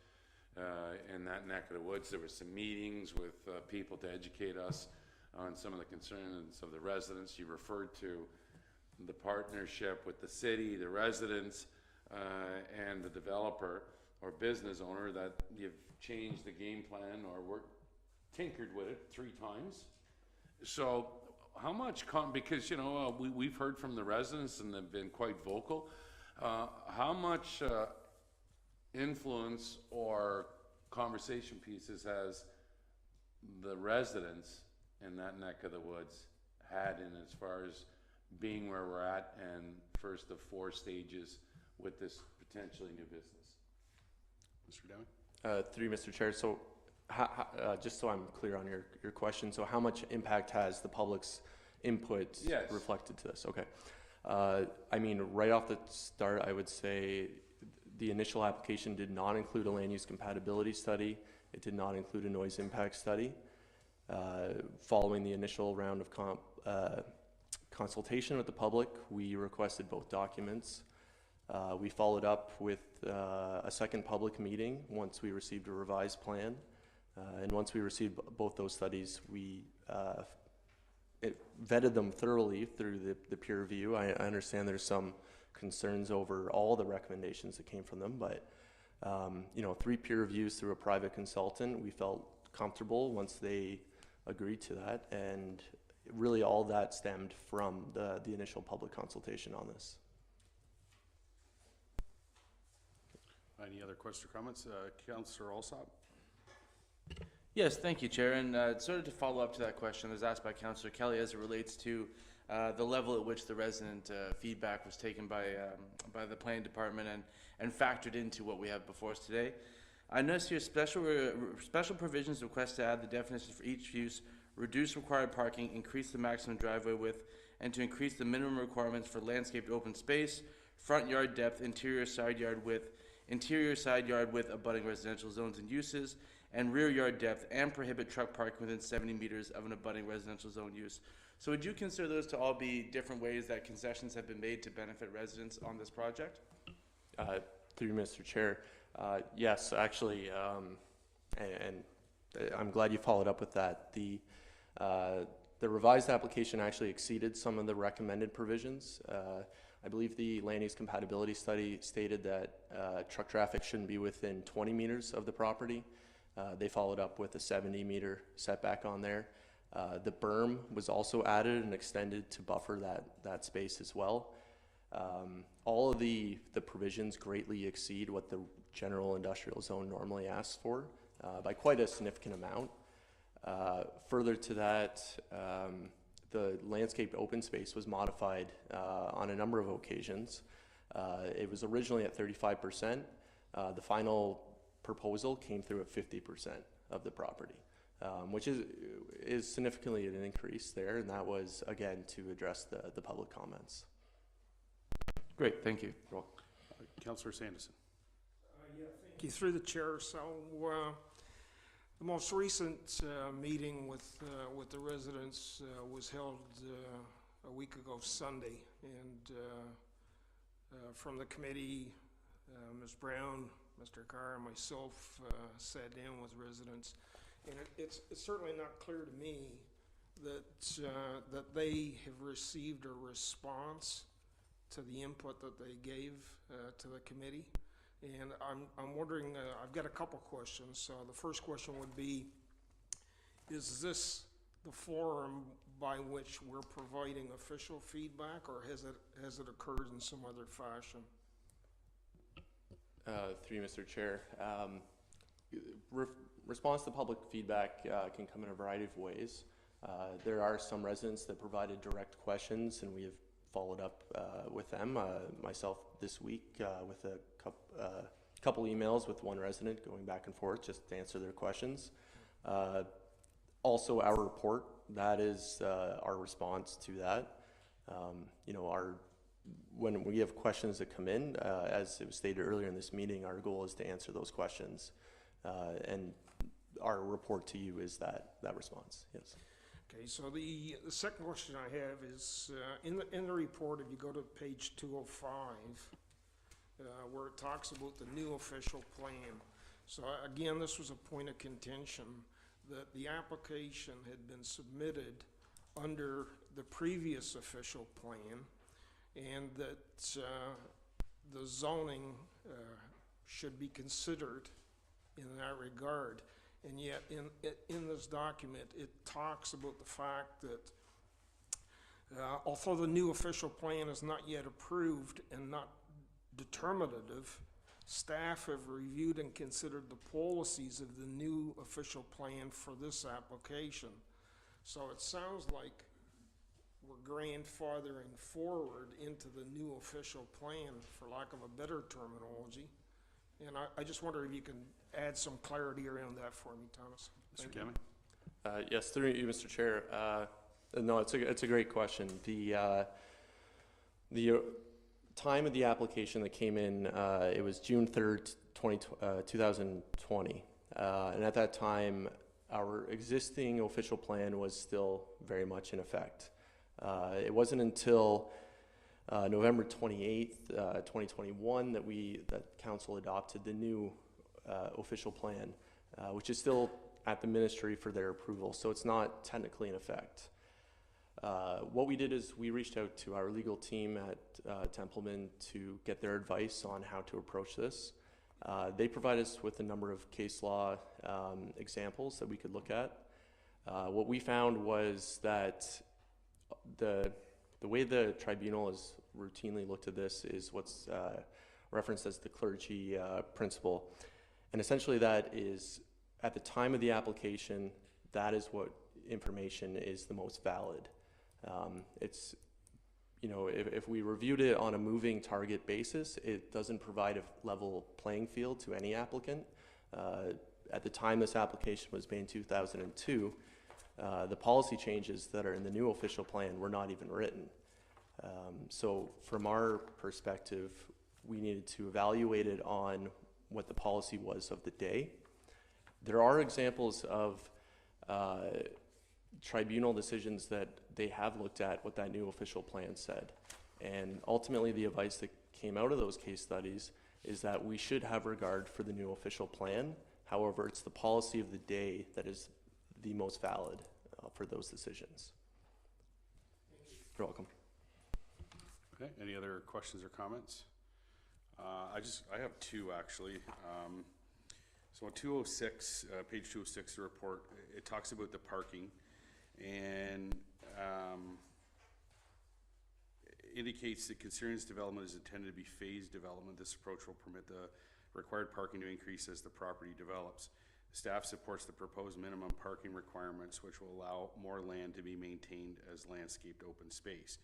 in that neck of the woods. There were some meetings with people to educate us on some of the concerns of the residents. You referred to the partnership with the city, the residents, and the developer or business owner, that you've changed the game plan or tinkered with it 3 times. So how much, because, you know, we've heard from the residents and they've been quite vocal, how much influence or conversation pieces has the residents in that neck of the woods had in as far as being where we're at and first of 4 stages with this potentially new business? Mr. Downing? Through Mr. Chair, so just so I'm clear on your question, so how much impact has the public's input reflected to this? Okay. I mean, right off the start, I would say the initial application did not include a land use compatibility study. It did not include a noise impact study. Following the initial round of consultation with the public, we requested both documents. We followed up with a second public meeting once we received a revised plan. And once we received both those studies, we vetted them thoroughly through the peer review. I understand there's some concerns over all the recommendations that came from them, but you know, 3 peer reviews through a private consultant, we felt comfortable once they agreed to that, and really all that stemmed from the initial public consultation on this. Any other questions or comments? Councillor Alsop? Yes, thank you, Chair. And sort of to follow up to that question that was asked by Councillor Kelly as it relates to the level at which the resident feedback was taken by the planning department and factored into what we have before us today. I noticed here special provisions request to add the definitions for each use, reduce required parking, increase the maximum driveway width, and to increase the minimum requirements for landscaped open space, front yard depth, interior side yard width abutting residential zones and uses, and rear yard depth, and prohibit truck parking within 70 meters of an abutting residential zone use. So would you consider those to all be different ways that concessions have been made to benefit residents on this project? Through Mr. Chair, yes, actually, and I'm glad you followed up with that. The revised application actually exceeded some of the recommended provisions. I believe the land use compatibility study stated that truck traffic shouldn't be within 20 meters of the property. They followed up with a 70-meter setback on there. The berm was also added and extended to buffer that space as well. All of the provisions greatly exceed what the general industrial zone normally asks for by quite a significant amount. Further to that, the landscaped open space was modified on a number of occasions. It was originally at 35%. The final proposal came through at 50% of the property, which is significantly an increase there, and that was, again, to address the public comments. Great, thank you. Councillor Sanderson. Thank you. Through the chair, so the most recent meeting with the residents was held a week ago Sunday, and from the committee, Ms. Brown, Mr. Carr, and myself sat down with residents, and it's certainly not clear to me that they have received a response to the input that they gave to the committee. And I'm wondering, I've got a couple questions. So the first question would be, is this the forum by which we're providing official feedback, or has it occurred in some other fashion? Through you, Mr. Chair. Response to public feedback can come in a variety of ways. There are some residents that provided direct questions, and we have followed up with them. Myself this week with a couple emails with one resident going back and forth just to answer their questions. Also, our report, that is our response to that. When we have questions that come in, as it was stated earlier in this meeting, our goal is to answer those questions. And our report to you is that response, yes. Okay, so the second question I have is, in the report, if you go to page 205, where it talks about the new official plan. So again, this was a point of contention, that the application had been submitted under the previous official plan, and that the zoning should be considered in that regard. And yet, in this document, it talks about the fact that although the new official plan is not yet approved and not determinative, staff have reviewed and considered the policies of the new official plan for this application. So it sounds like we're grandfathering forward into the new official plan, for lack of a better terminology. And I just wonder if you can add some clarity around that for me, Thomas. Mr. Kemi? Yes, through you, Mr. Chair. No, it's a great question. The time of the application that came in, it was June 3rd, 2020. And at that time, our existing official plan was still very much in effect. It wasn't until November 28th, 2021 that council adopted the new official plan, which is still at the ministry for their approval, so it's not technically in effect. What we did is we reached out to our legal team at Templeman to get their advice on how to approach this. They provided us with a number of case law examples that we could look at. What we found was that the way the tribunal has routinely looked at this is what's referenced as the clergy principle. And essentially that is, at the time of the application, that is what information is the most valid. It's, if we reviewed it on a moving target basis, it doesn't provide a level playing field to any applicant. At the time this application was made in 2002, the policy changes that are in the new official plan were not even written. So from our perspective, we needed to evaluate it on what the policy was of the day. There are examples of tribunal decisions that they have looked at what that new official plan said. And ultimately the advice that came out of those case studies is that we should have regard for the new official plan. However, it's the policy of the day that is the most valid for those decisions. You're welcome. Okay, any other questions or comments? I have two actually. So on 206, page 206 of the report, it talks about the parking, and indicates that considering this development is intended to be phased development, this approach will permit the required parking to increase as the property develops. Staff supports the proposed minimum parking requirements, which will allow more land to be maintained as landscaped open space.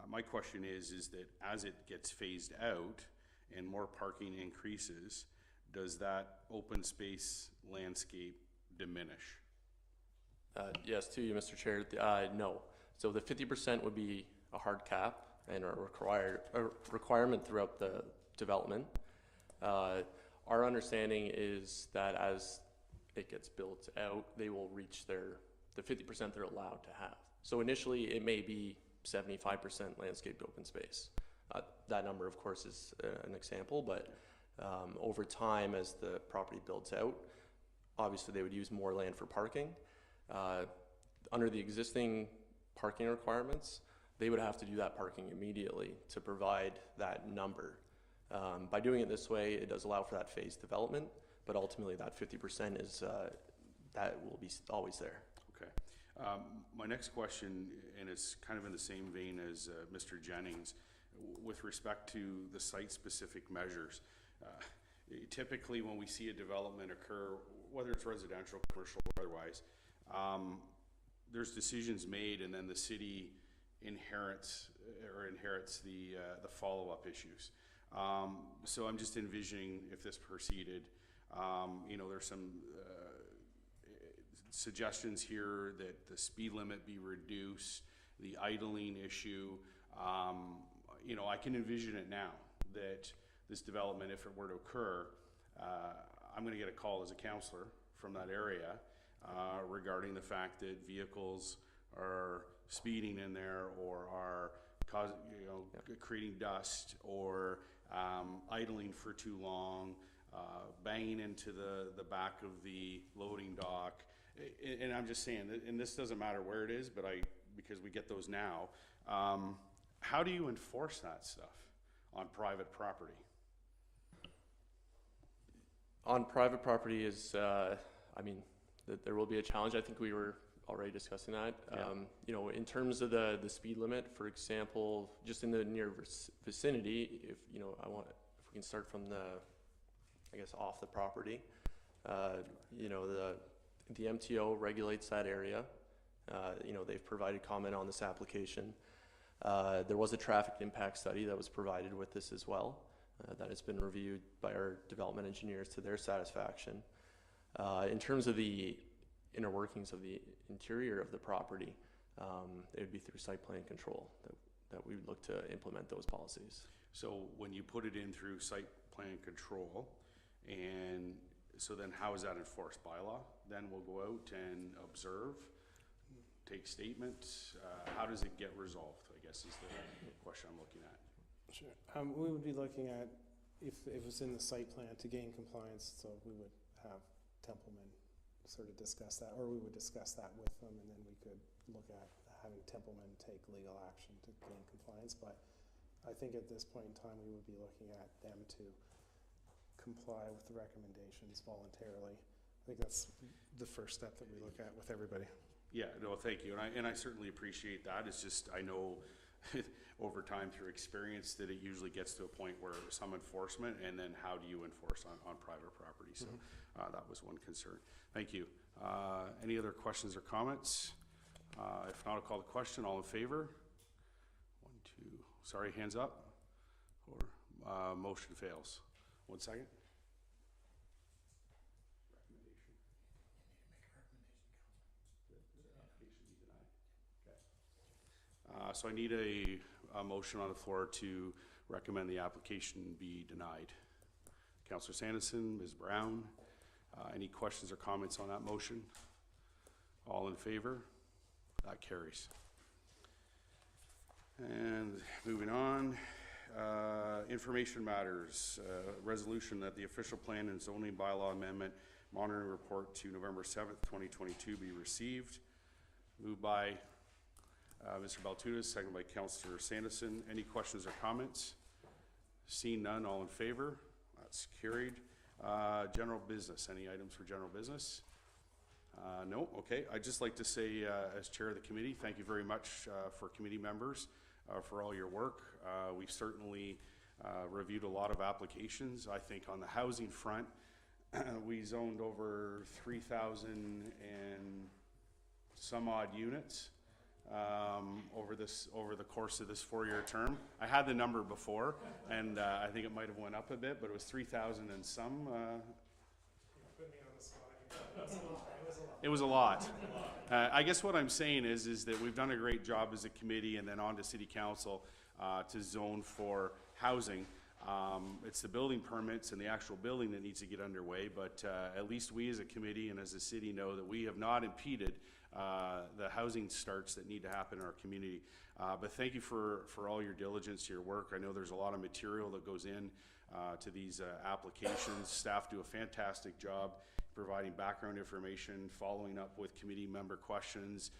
My question is that as it gets phased out and more parking increases, does that open space landscape diminish? Yes, to you, Mr. Chair. No. So the 50% would be a hard cap and a requirement throughout the development. Our understanding is that as it gets built out, they will reach the 50% they're allowed to have. So initially, it may be 75% landscaped open space. That number, of course, is an example, but over time, as the property builds out, obviously they would use more land for parking. Under the existing parking requirements, they would have to do that parking immediately to provide that number. By doing it this way, it does allow for that phased development, but ultimately that 50% is, that will be always there. Okay. My next question, and it's kind of in the same vein as Mr. Jennings, with respect to the site-specific measures. Typically, when we see a development occur, whether it's residential, commercial, or otherwise, there's decisions made, and then the city inherits the follow-up issues. So I'm just envisioning if this proceeded, there's some suggestions here that the speed limit be reduced, the idling issue. I can envision it now that this development, if it were to occur, I'm going to get a call as a councillor from that area regarding the fact that vehicles are speeding in there or are causing, creating dust or idling for too long, banging into the back of the loading dock. And I'm just saying, and this doesn't matter where it is, but because we get those now, how do you enforce that stuff on private property? On private property is, there will be a challenge. I think we were already discussing that. Yeah. In terms of the speed limit, for example, just in the near vicinity, if we can start from off the property, the MTO regulates that area. They've provided comment on this application. There was a traffic impact study that was provided with this as well. That has been reviewed by our development engineers to their satisfaction. In terms of the inner workings of the interior of the property, it would be through site plan control that we would look to implement those policies. So when you put it in through site plan control, and so then how is that enforced? By law? Then we'll go out and observe, take statements. How does it get resolved, I guess is the question I'm looking at. Sure. We would be looking at if it was in the site plan to gain compliance, so we would have Templeman sort of discuss that, or we would discuss that with them, and then we could look at having Templeman take legal action to gain compliance. But I think at this point in time, we would be looking at them to comply with the recommendations voluntarily. I think that's the first step that we look at with everybody. Yeah, no, thank you, and I certainly appreciate that. It's just, I know over time through experience that it usually gets to a point where some enforcement, and then how do you enforce on private property? So that was one concern. Thank you. Any other questions or comments? If not, I'll call the question. All in favor? 1, 2, sorry, hands up. Or motion fails. 1 second. So I need a motion on the floor to recommend the application be denied. Councillor Sanderson, Ms. Brown, any questions or comments on that motion? All in favor? That carries. And moving on, information matters. Resolution that the official plan and zoning bylaw amendment monitoring report to November 7th, 2022 be received. Moved by Mr. Baltutis, second by Councillor Sanderson. Any questions or comments? Seeing none, all in favor? That's carried. General business. Any items for general business? No, okay. I'd just like to say, as chair of the committee, thank you very much for committee members for all your work. We've certainly reviewed a lot of applications. I think on the housing front, we zoned over 3,000 and some odd units over the course of this 4-year term. I had the number before, and I think it might have went up a bit, but it was 3,000 and some. It was a lot. I guess what I'm saying is that we've done a great job as a committee and then on to city council to zone for housing. It's the building permits and the actual building that needs to get underway, but at least we as a committee and as a city know that we have not impeded the housing starts that need to happen in our community. But thank you for all your diligence, your work. I know there's a lot of material that goes in to these applications. Staff do a fantastic job providing background information, following up with committee member questions,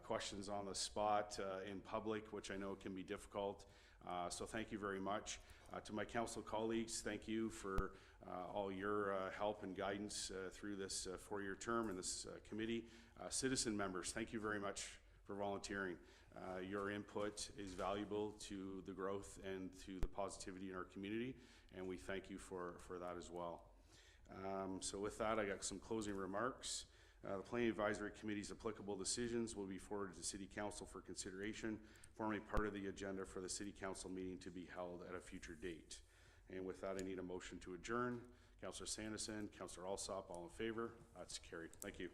questions on the spot in public, which I know can be difficult. So thank you very much. To my council colleagues, thank you for all your help and guidance through this 4-year term in this committee. Citizen members, thank you very much for volunteering. Your input is valuable to the growth and to the positivity in our community, and we thank you for that as well. So with that, I got some closing remarks. The Planning Advisory Committee's applicable decisions will be forwarded to City Council for consideration, forming part of the agenda for the City Council meeting to be held at a future date. And with that, I need a motion to adjourn. Councillor Sanderson, Councillor Alsop, all in favor? That's carried. Thank you.